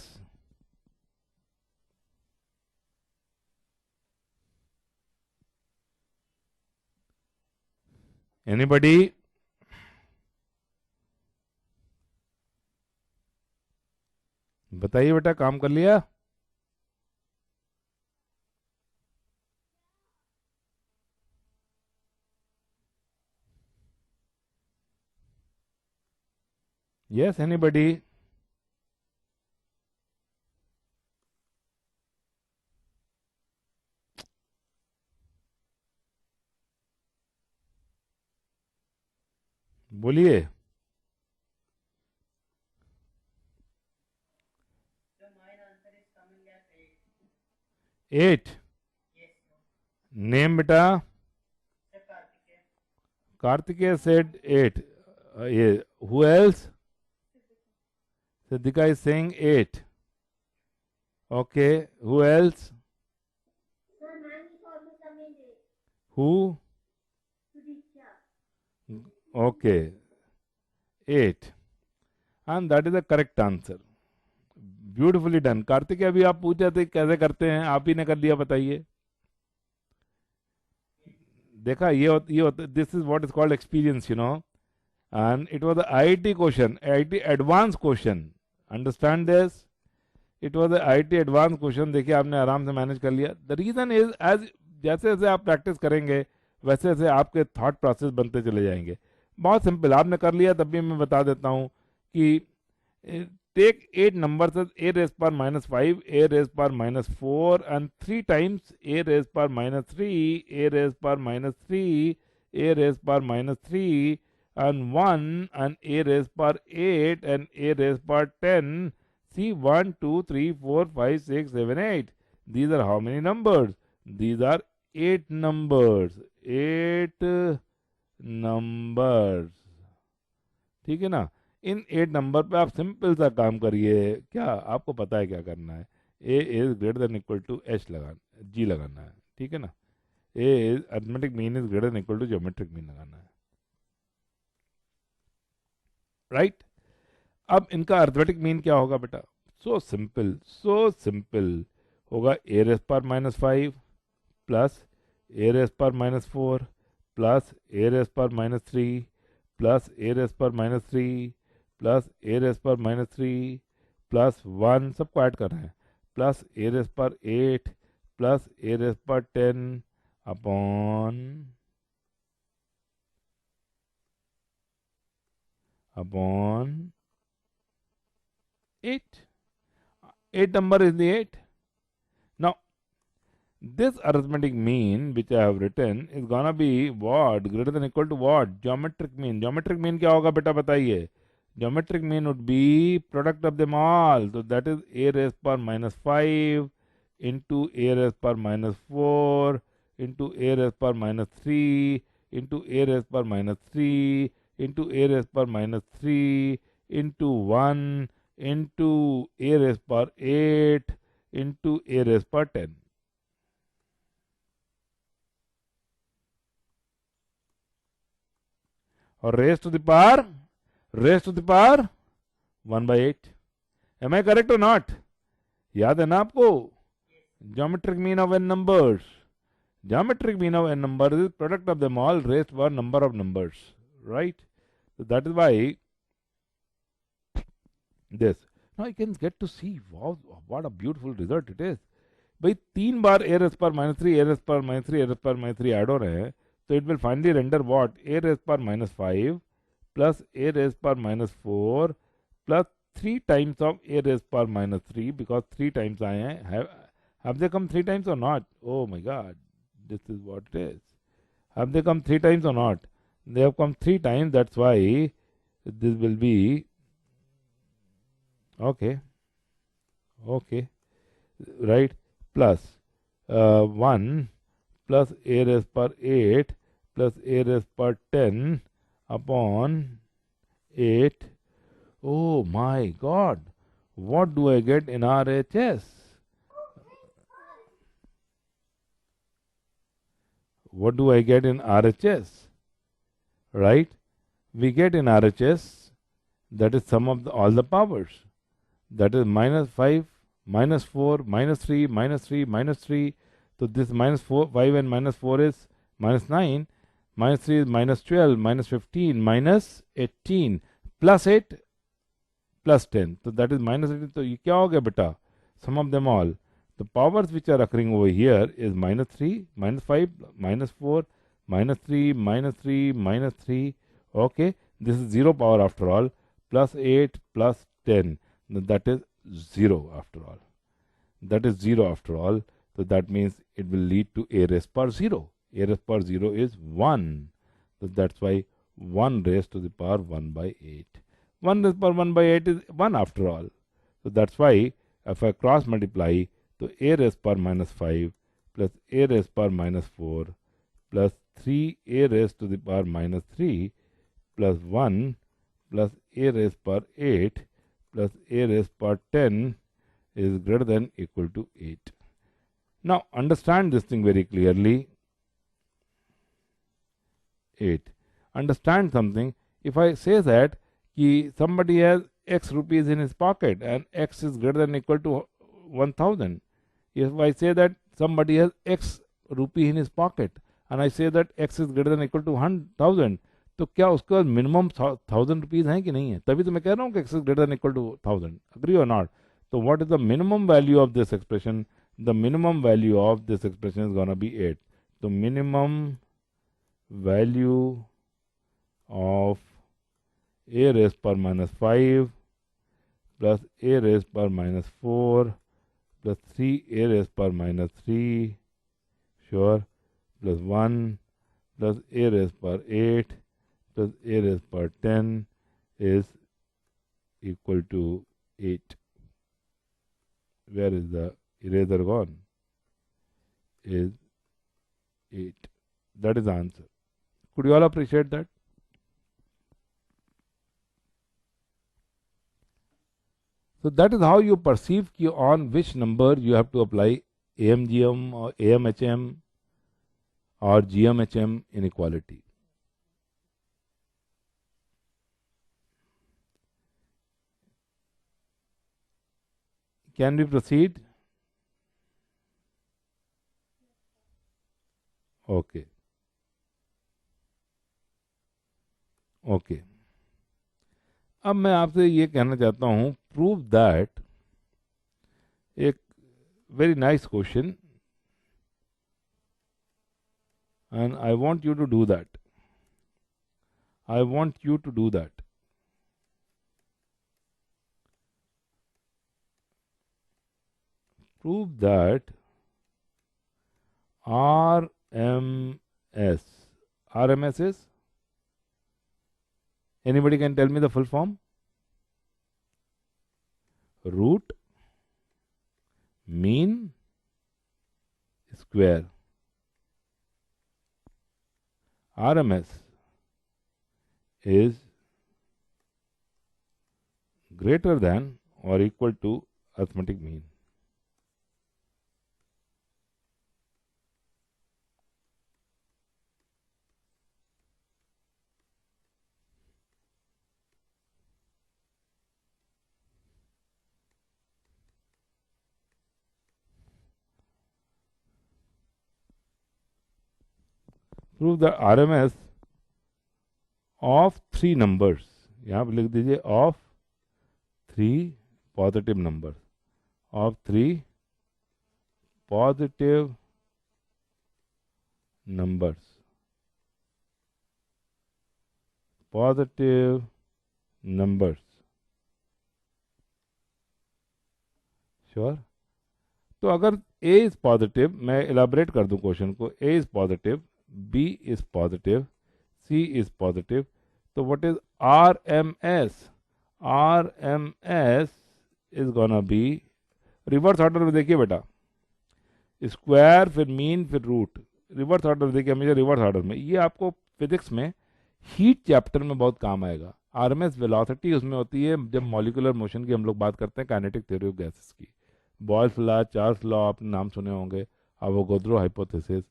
Anybody? बताइए बेटा, काम कर लिया? Yes, anybody? बोलिए. So my answer is coming as 8. 8. Yes, sir. Name बेटा. Sir Kartikeya. Kartikeya said 8. Yeah. Who else? Siddhika is saying 8. Okay. Who else? Sir, mine is also coming late. Who? Sudiksha. Okay. 8. And that is the correct answer. Beautifully done. Kartik अभी आप पूछ रहे थे कैसे करते हैं, आप ही ने कर लिया, बताइए. देखा, ये होता, this is what is called experience, you know. And it was the IIT question, IIT advance question. Understand this. It was the IIT advance question. देखिए, आपने आराम से मैनेज कर लिया. द रीजन इज, एज जैसे जैसे आप प्रैक्टिस करेंगे वैसे वैसे आपके थॉट प्रोसेस बनते चले जाएंगे. बहुत सिंपल, आपने कर लिया. तब भी मैं बता देता हूँ कि take 8 numbers as a raised power minus 5, a raised power minus 4, and 3 times a raised power minus 3, a raised power minus 3, a raised power minus 3, and 1, and a raised power 8, and a raised power 10. See, 1, 2, 3, 4, 5, 6, 7, 8. These are how many numbers? These are 8 numbers. 8 numbers. ठीक है ना. इन 8 number पे आप simple सा काम करिए. क्या आपको पता है क्या करना है? A is greater than equal to H लगाना, जी लगाना है. ठीक है ना. A is arithmetic mean is greater than equal to geometric mean लगाना है. राइट. अब इनका अरिथमेटिक मीन क्या होगा बेटा? सो सिंपल होगा. ए रेस पर माइनस 5 प्लस ए रेस पर माइनस 4 प्लस ए रेस पर माइनस 3 प्लस ए रेस पर माइनस 3 प्लस ए रेस पर माइनस 3 प्लस 1, सबको ऐड कर रहे हैं, प्लस ए रेस पर 8 प्लस ए रेस पर 10 upon 8. 8 number is the 8. Now, this arithmetic mean which I have written is gonna be what? Greater than equal to what? Geometric mean. Geometric mean क्या होगा बेटा बताइए? Geometric mean would be product of them all. So that is a raised power minus 5 into a raised power minus 4 into a raised power minus 3 into a raised power minus 3 into a raised power minus 3 into 1 into a raised power 8 into a raised power 10. और raised to the power 1 by 8. Am I correct or not? याद है ना आपको? Geometric mean of n numbers. Geometric mean of n numbers is product of them all raised to a number of numbers. Right? So that is why this. Now you can get to see, wow, what a beautiful result it is. भाई 3 बार a raised power minus 3, a raised power minus 3, a raised power minus 3 add हो रहे हैं. So it will finally render what? A raised power minus 5 plus a raised power minus 4 plus 3 times of a raised power minus 3, because 3 times आए हैं. Have they come 3 times or not? Oh my God, this is what it is. Have they come 3 times or not? They have come 3 times. That's why this will be okay, right, plus 1 plus a raised power 8 plus a raised power 10 upon 8. Oh my God, what do I get in RHS? What do I get in RHS? Right? We get in RHS, that is sum of all the powers. that is minus 5, minus 4, minus 3, minus 3, minus 3. So this minus 4, 5 and minus 4 is minus 9, minus 3 is minus 12, minus 15, minus 18, plus 8, plus 10. So that is minus 18. So ये क्या हो गया बेटा? Sum of them all. The powers which are occurring over here is minus 3, minus 5, minus 4, minus 3, minus 3, minus 3. Okay, this is 0 power after all, plus 8, plus 10. That is 0 after all. That is 0 after all. So that means it will lead to a raised power 0. A raised power 0 is 1. So that's why 1 raised to the power 1 by 8. 1 raised power 1 by 8 is 1 after all. So that's why if I cross multiply, so a raised power minus 5 plus a raised power minus 4 plus 3a raised to the power minus 3 plus 1 plus a raised power 8 plus a raised power 10 is greater than equal to 8. Now understand this thing very clearly. 8. Understand something. If I say that somebody has x rupees in his pocket and x is greater than equal to 1000. If I say that somebody has x rupee in his pocket and I say that x is greater than equal to 1000, तो क्या उसके पास minimum 1000 rupees हैं कि नहीं है? तभी तो मैं कह रहा हूँ कि x is greater than equal to 1000. Agree or not? So what is the minimum value of this expression? The minimum value of this expression is gonna be 8. So minimum value of a raised power minus 5 plus a raised power minus 4 plus 3a raised power minus 3, sure, plus 1 plus a raised power 8 plus a raised power 10 is equal to 8. Where is the eraser gone? Is 8. That is the answer. Could you all appreciate that? So that is how you perceive on which number you have to apply AMGM or AMHM or GMHM inequality. Can we proceed? Okay. Okay. अब मैं आपसे ये कहना चाहता हूँ, prove that, एक very nice question, and I want you to do that. I want you to do that. Prove that RMS. RMS is? Anybody can tell me the full form? Root mean square. RMS is greater than or equal to arithmetic mean. Prove the RMS of three numbers. यहाँ पर लिख दीजिए of three positive numbers. Of three positive numbers. Positive numbers. Sure? तो अगर A is positive, मैं elaborate कर दूं question को. A is positive, B is positive, C is positive. So what is RMS? RMS is gonna be reverse order में. देखिए बेटा, square फिर मीन फिर रूट, रिवर्स ऑर्डर देखिए हमेशा रिवर्स ऑर्डर में. ये आपको फिजिक्स में हीट चैप्टर में बहुत काम आएगा. आरएमएस वेलोसिटी उसमें होती है जब मॉलिक्यूलर मोशन की हम लोग बात करते हैं काइनेटिक थ्योरी ऑफ गैसेस की. बॉयल्स लॉ, चार्ल्स लॉ आपने नाम सुने होंगे, अवोगाद्रो हाइपोथेसिस.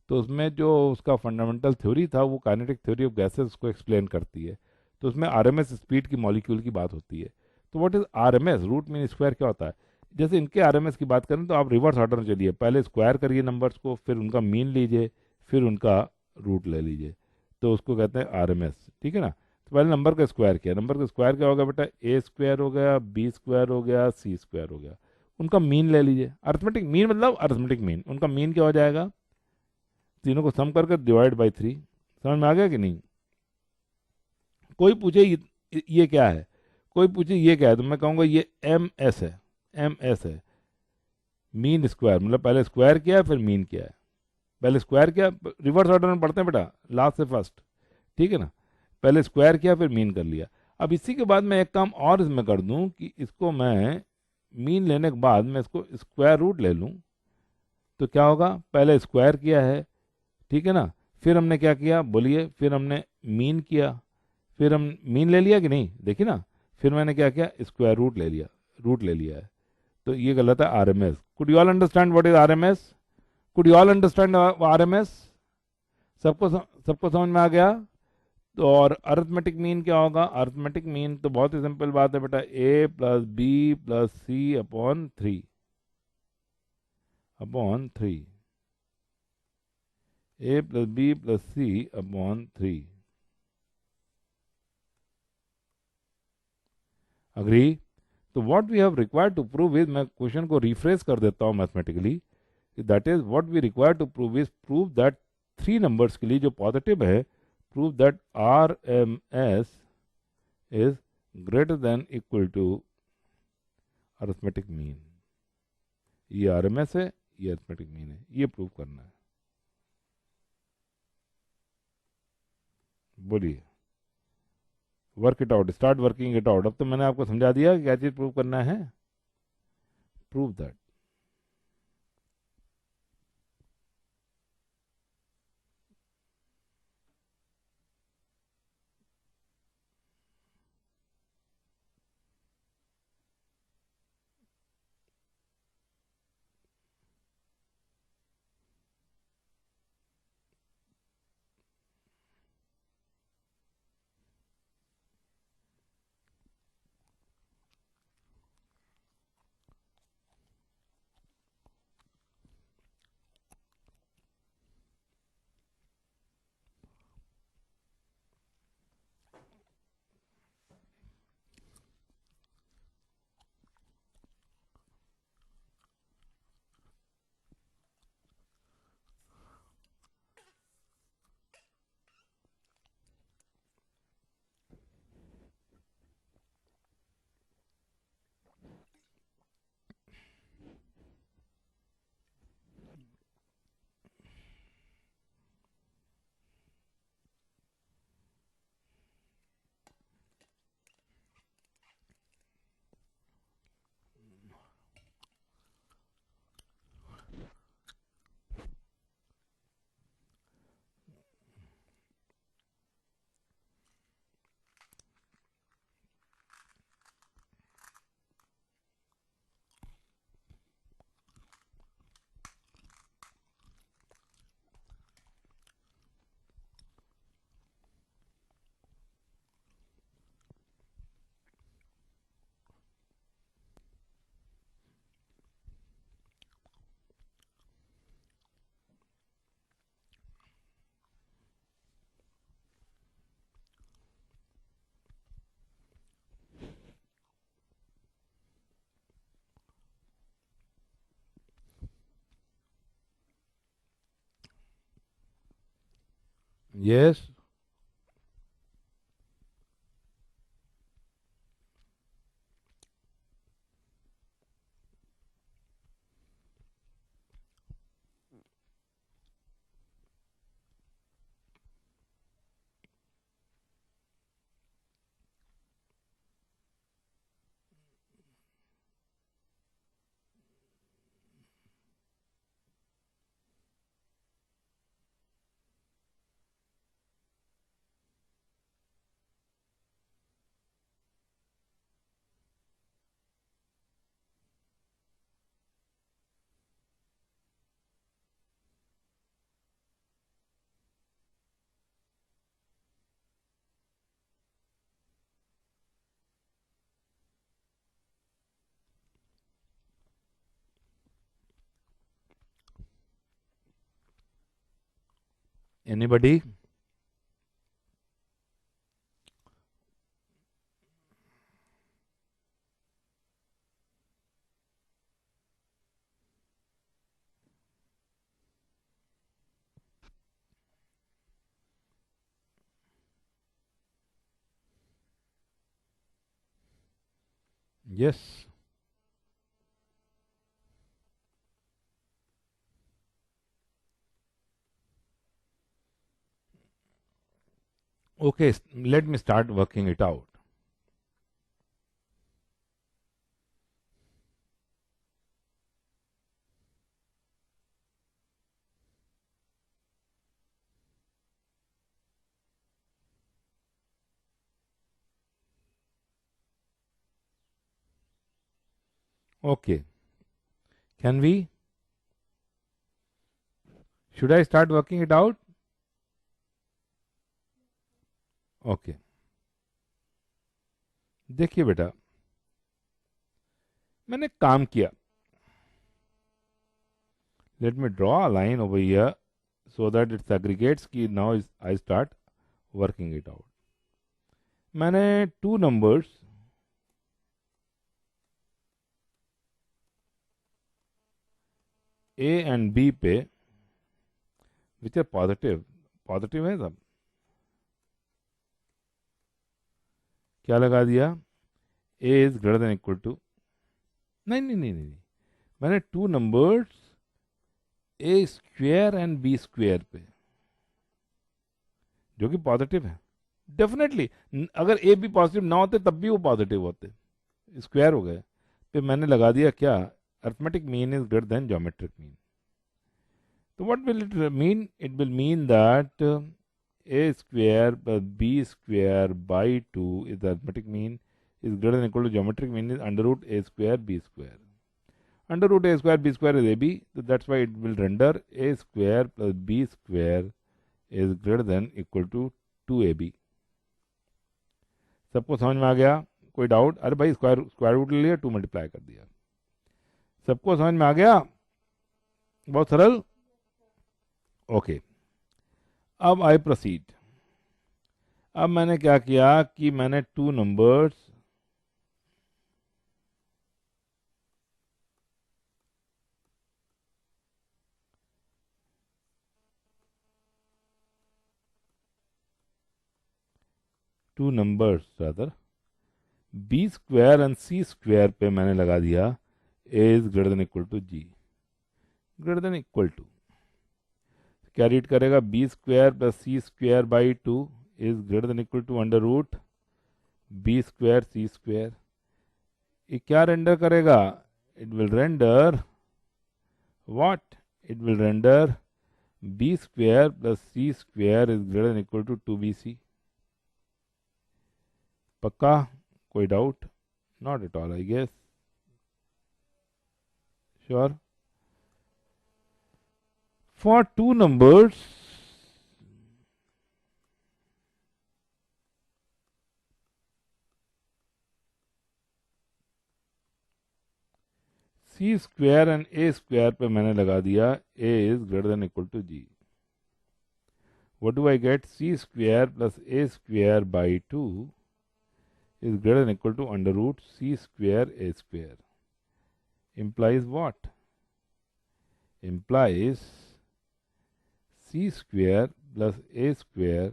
तो उसमें जो उसका फंडामेंटल थ्योरी था वो काइनेटिक थ्योरी ऑफ गैसेस को एक्सप्लेन करती है. तो उसमें आरएमएस स्पीड की मॉलिक्यूल की बात होती है. तो what is RMS? Root mean square क्या होता है? जैसे इनके आरएमएस की बात करें तो आप रिवर्स ऑर्डर में चलिए, पहले स्क्वायर करिए नंबर्स को, फिर उनका मीन लीजिए, फिर उनका रूट ले लीजिए, तो उसको कहते हैं आरएमएस। ठीक है ना? तो पहले नंबर का स्क्वायर किया, नंबर का स्क्वायर क्या होगा बेटा? ए स्क्वायर हो गया, बी स्क्वायर हो गया, सी स्क्वायर हो गया। उनका मीन ले लीजिए, अर्थमेटिक मीन मतलब अर्थमेटिक मीन, उनका मीन क्या हो जाएगा? तीनों को सम करके डिवाइड बाई 3। समझ में आ गया कि नहीं? कोई पूछे ये क्या है, कोई पूछे ये क्या है, तो मैं कहूँगा ये एम एस है, एम एस है। मीन स्क्वायर मतलब पहले स्क्वायर किया है फिर मीन किया है, पहले स्क्वायर किया, रिवर्स ऑर्डर में पढ़ते हैं बेटा, लास्ट से फर्स्ट। ठीक है ना? पहले स्क्वायर किया फिर मीन कर लिया। अब इसी के बाद मैं एक काम और इसमें कर दूं कि इसको मैं मीन लेने के बाद मैं इसको स्क्वायर रूट ले लूं, तो क्या होगा? पहले स्क्वायर किया है, ठीक है ना, फिर हमने क्या किया बोलिए, फिर हमने मीन किया, फिर हम मीन ले लिया कि नहीं, देखिए ना, फिर मैंने क्या किया? स्क्वायर रूट ले लिया, रूट ले लिया है। तो ये गलत है RMS. Could you all understand what is RMS? Could you all understand RMS? सबको समझ में आ गया? तो और अर्थमेटिक मीन क्या होगा? अर्थमेटिक मीन तो बहुत ही सिंपल बात है बेटा, a plus B plus c upon 3, upon 3, a plus B plus c upon 3। Agree? तो what we have required to prove is, मैं क्वेश्चन को रिफ्रेश कर देता हूं mathematically, that is what we require to prove is, prove that 3 numbers के लिए जो positive है, prove that R M S is greater than equal to arithmetic mean. ये आरएमएस है, ये अरिथमेटिक मीन है, ये प्रूव करना है। बोलिए, work it out, start working it out. अब तो मैंने आपको समझा दिया कि क्या चीज प्रूव करना है। Prove that yes. Anybody? Yes. Okay, let me start working it out. Okay, can we? Should I start working it out? Okay. देखिए बेटा, मैंने काम किया. Let me draw a line over here so that it segregates कि now I start working it out. मैंने two numbers A and B पे which are positive है सब. क्या लगा दिया? A is greater than equal to. नहीं, मैंने two numbers A square and B square पे जो कि पॉजिटिव है. डेफिनेटली अगर ए बी पॉजिटिव ना होते तब भी वो पॉजिटिव होते, स्क्वायर हो गए. फिर मैंने लगा दिया क्या? Arithmetic mean is greater than geometric mean. तो what will it mean? It will mean that A square plus B square by 2 is arithmetic mean is greater than equal to geometric mean is under root a square b square. Under root a square b square is ab, so that's why it will render a square plus b square is greater than equal to 2ab. सबको समझ में आ गया? कोई doubt? अरे भाई square root ले लिया, 2 multiply कर दिया. सबको समझ में आ गया? बहुत सरल. ओके, अब आई प्रोसीड. अब मैंने क्या किया कि मैंने two numbers rather B square and C square पे मैंने लगा दिया A is greater than equal to G. Greater than equal to क्या रीड करेगा? B square plus C square by 2 is greater than equal to under root B square C square. ये क्या render करेगा? It will render what? It will render B square plus C square is greater than equal to 2bc. पक्का? कोई doubt? Not at all I guess. Sure? For two numbers c square and a square पे मैंने लगा दिया a is greater than equal to g. What do I get? c square plus a square by 2 is greater than equal to under root c square a square. Implies what? Implies c square plus a square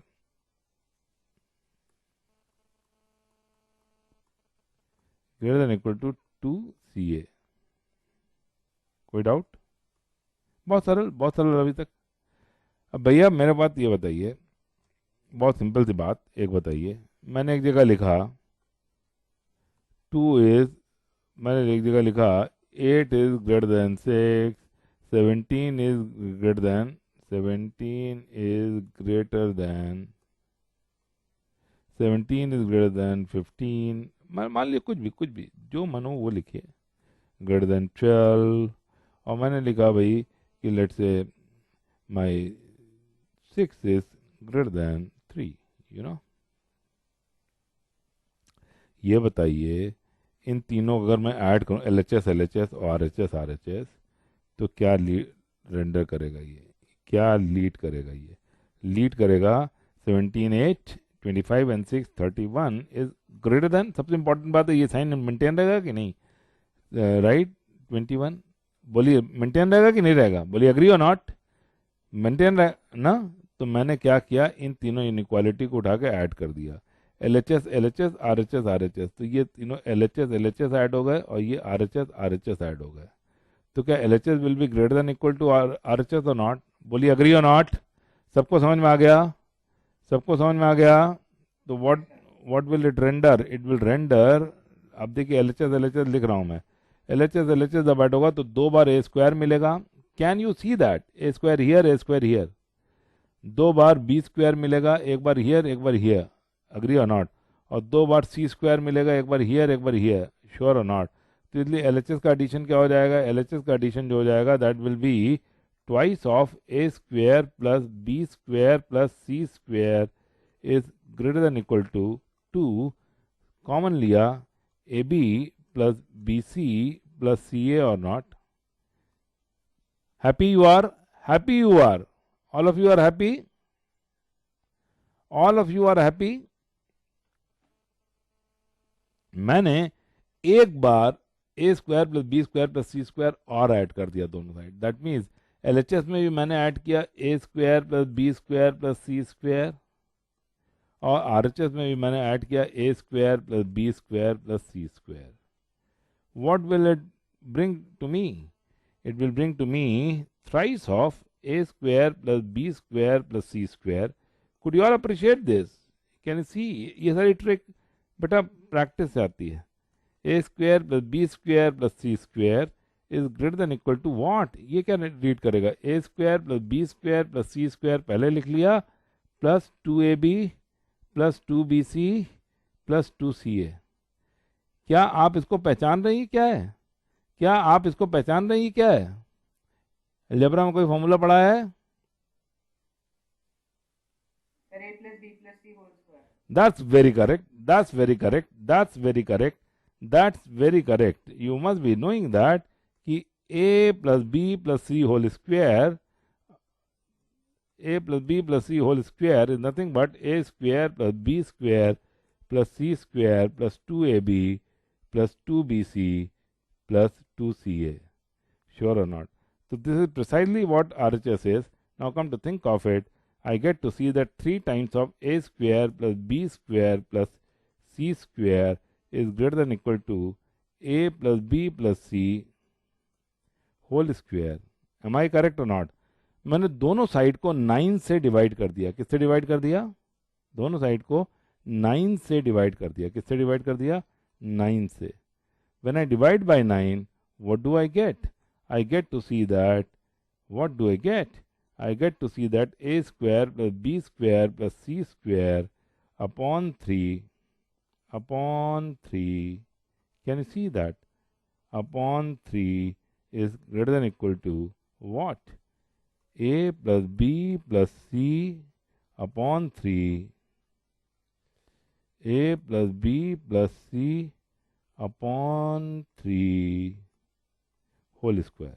greater than equal to 2ca. कोई doubt? बहुत सरल अभी तक. अब भैया मेरे बात ये बताइए, बहुत सिंपल सी बात एक बताइए. मैंने एक जगह लिखा 2 इज, मैंने एक जगह लिखा 8 is greater then 6, 17 is greater then 17 is greater than 17 is greater than 15. मान लिया कुछ भी जो मनो वो लिखिए. Greater than 12. और मैंने लिखा भाई कि let's say my 6 is greater then 3. You know, ये बताइए इन तीनों अगर मैं ऐड करूं LHS और RHS तो क्या रेंडर करेगा? ये क्या लीड करेगा? ये लीड करेगा 17, 8, 25 एंड 6, 31 इज ग्रेटर देन, सबसे इंपॉर्टेंट बात है ये साइन मेंटेन रहेगा कि नहीं, राइट 21, बोलिए मेंटेन रहेगा कि नहीं रहेगा, बोलिए एग्री और नॉट, मेंटेन रहे ना। तो मैंने क्या किया, इन तीनों इनइक्वालिटी को उठा के ऐड कर दिया, LHS LHS RHS RHS, तो ये तीनों LHS LHS ऐड हो गए और ये RHS RHS ऐड हो गए। तो क्या LHS will be greater than equal to RHS और नॉट, बोलिए एग्री और नॉट। सबको समझ में आ गया, सबको समझ में आ गया। तो what will it render, it will render, अब देखिए LHS LHS लिख रहा हूं मैं, LHS LHS जब ऐड होगा तो 2 बार ए स्क्वायर मिलेगा, can you see that, A square here a square here, 2 बार बी स्क्वायर मिलेगा, एक बार हियर एक बार हियर, अग्री और नॉट, और 2 बार सी स्क्वायर मिलेगा, एक बार हियर एक बार हियर, श्योर और नॉट। तो इसलिए LHS का एडिशन क्या हो जाएगा, LHS का एडिशन जो हो जाएगा that will be twice of A square plus B square plus C square is greater than equal to 2, common लिया A B plus B C plus C A or not. Happy you are, happy you are, all of you are happy, all of you are happy। मैंने एक बार ए square plus B square plus C square और add कर दिया दोनों side, that means LHS में भी मैंने ऐड किया A square plus B square plus C square, और RHS में भी मैंने ऐड किया A square plus B square plus C square. What will it bring to me, it will bring to me thrice of a square plus b square plus c square। Could you all appreciate this? Can you see? ये सारी trick बेटा practice से आती है। a square plus b square plus c square is greater than equal to what? ये क्या read करेगा, a square plus b square plus c square पहले लिख लिया, plus 2ab plus 2bc plus 2ca। क्या आप इसको पहचान रही हैं क्या है, क्या आप इसको पहचान रही हैं क्या है, अलजेब्रा में कोई फॉर्मूला पढ़ा है, Sir, a plus b plus c whole square. that's very correct, that's very correct, that's very correct, that's very correct। You must be knowing that कि a plus b plus c whole square, a plus b plus c whole square is nothing but a square plus b square plus c square plus 2ab plus 2bc plus 2ca, sure or not। So this is precisely what RHS is। Now come to think of it, I get to see that 3 times of a square plus b square plus c square is greater than equal to a plus b plus c whole square। Am I correct or not? मैंने दोनों side को 9 से divide कर दिया, किससे divide कर दिया, दोनों साइड को 9 से डिवाइड कर दिया, किससे डिवाइड कर दिया, 9 से। When I divide by 9, what do I get? I get to see that, what do I get? I get to see that a square plus b square plus c square upon 3, can you see that? Upon 3 is greater than equal to what? A plus b plus c upon 3, a plus b plus c upon 3 whole square.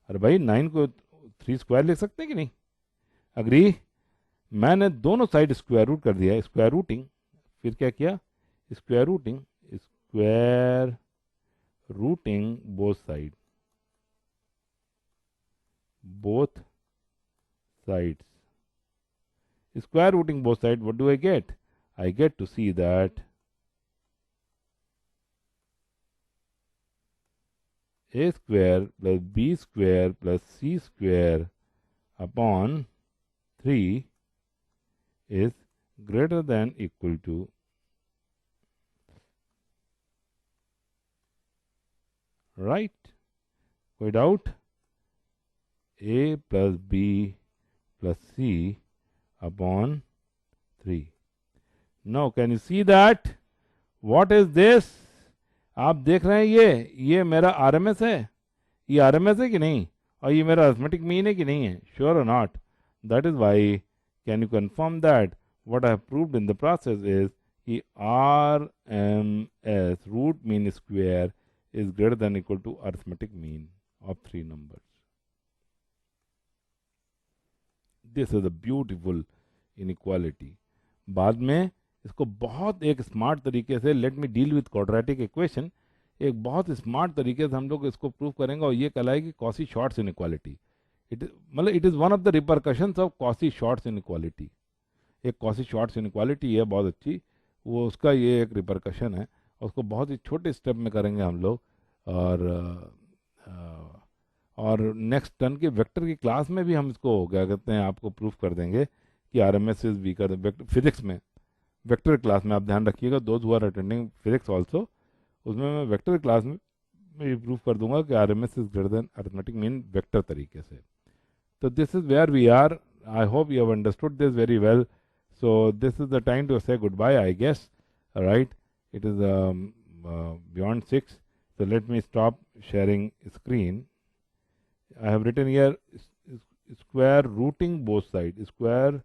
अरे भाई 9 को 3 square लिख सकते हैं कि नहीं, agree. मैंने दोनों साइड स्क्वायर रूट कर दिया, स्क्वायर रूटिंग, फिर क्या किया, square routing both sides, square rooting both sides, what do I get? I get to see that a square plus b square plus c square upon 3 is greater than equal to right, कोई doubt, a plus b plus c upon 3। Now can you see that? What is this? आप देख रहे हैं ये मेरा RMS है, ये RMS है कि नहीं, और ये मेरा अरिथमेटिक मीन है कि नहीं है, श्योर और not. That is why can you confirm that what I have proved in the process is कि RMS root mean square is greater than equal to arithmetic mean of 3 numbers। This is a beautiful inequality. बाद में इसको बहुत एक smart तरीके से, let me deal with quadratic equation, एक बहुत स्मार्ट तरीके से हम लोग इसको प्रूव करेंगे और ये कहलाएगी कॉसी शॉर्ट्स इनइक्वालिटी। मतलब it is one of the repercussions of quasi shorts inequality. एक कॉसी शॉर्ट्स इनइक्वालिटी है बहुत अच्छी, वो उसका ये एक रिपरकशन है, और उसको बहुत ही छोटे स्टेप में करेंगे हम लोग। और नेक्स्ट टर्न के वेक्टर की क्लास में भी हम इसको क्या कहते हैं आपको प्रूफ कर देंगे कि R M S is weaker. Physics में वेक्टर क्लास में आप ध्यान रखिएगा, those who are attending physics also, उसमें मैं वेक्टर क्लास में ये प्रूफ कर दूंगा कि R M S is greater than arithmetic mean vector तरीके से। तो this is where we are. I hope you have understood this very well. So this is the time to say goodbye, I guess. All right, it is beyond 6. So let me stop sharing screen. I have written here square rooting both sides. Square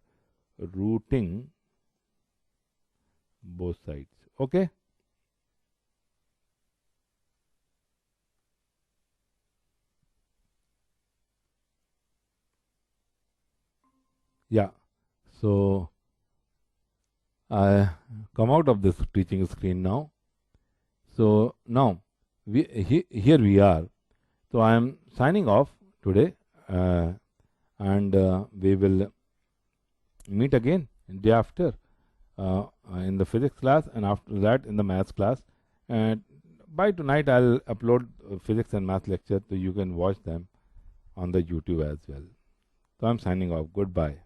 rooting both sides. Okay. Yeah. So I come out of this teaching screen now. So now here we are. So I am signing off today, and we will meet again day after in the physics class, and after that in the maths class. And by tonight I'll upload physics and math lecture, so you can watch them on the YouTube as well. So I'm signing off. Goodbye.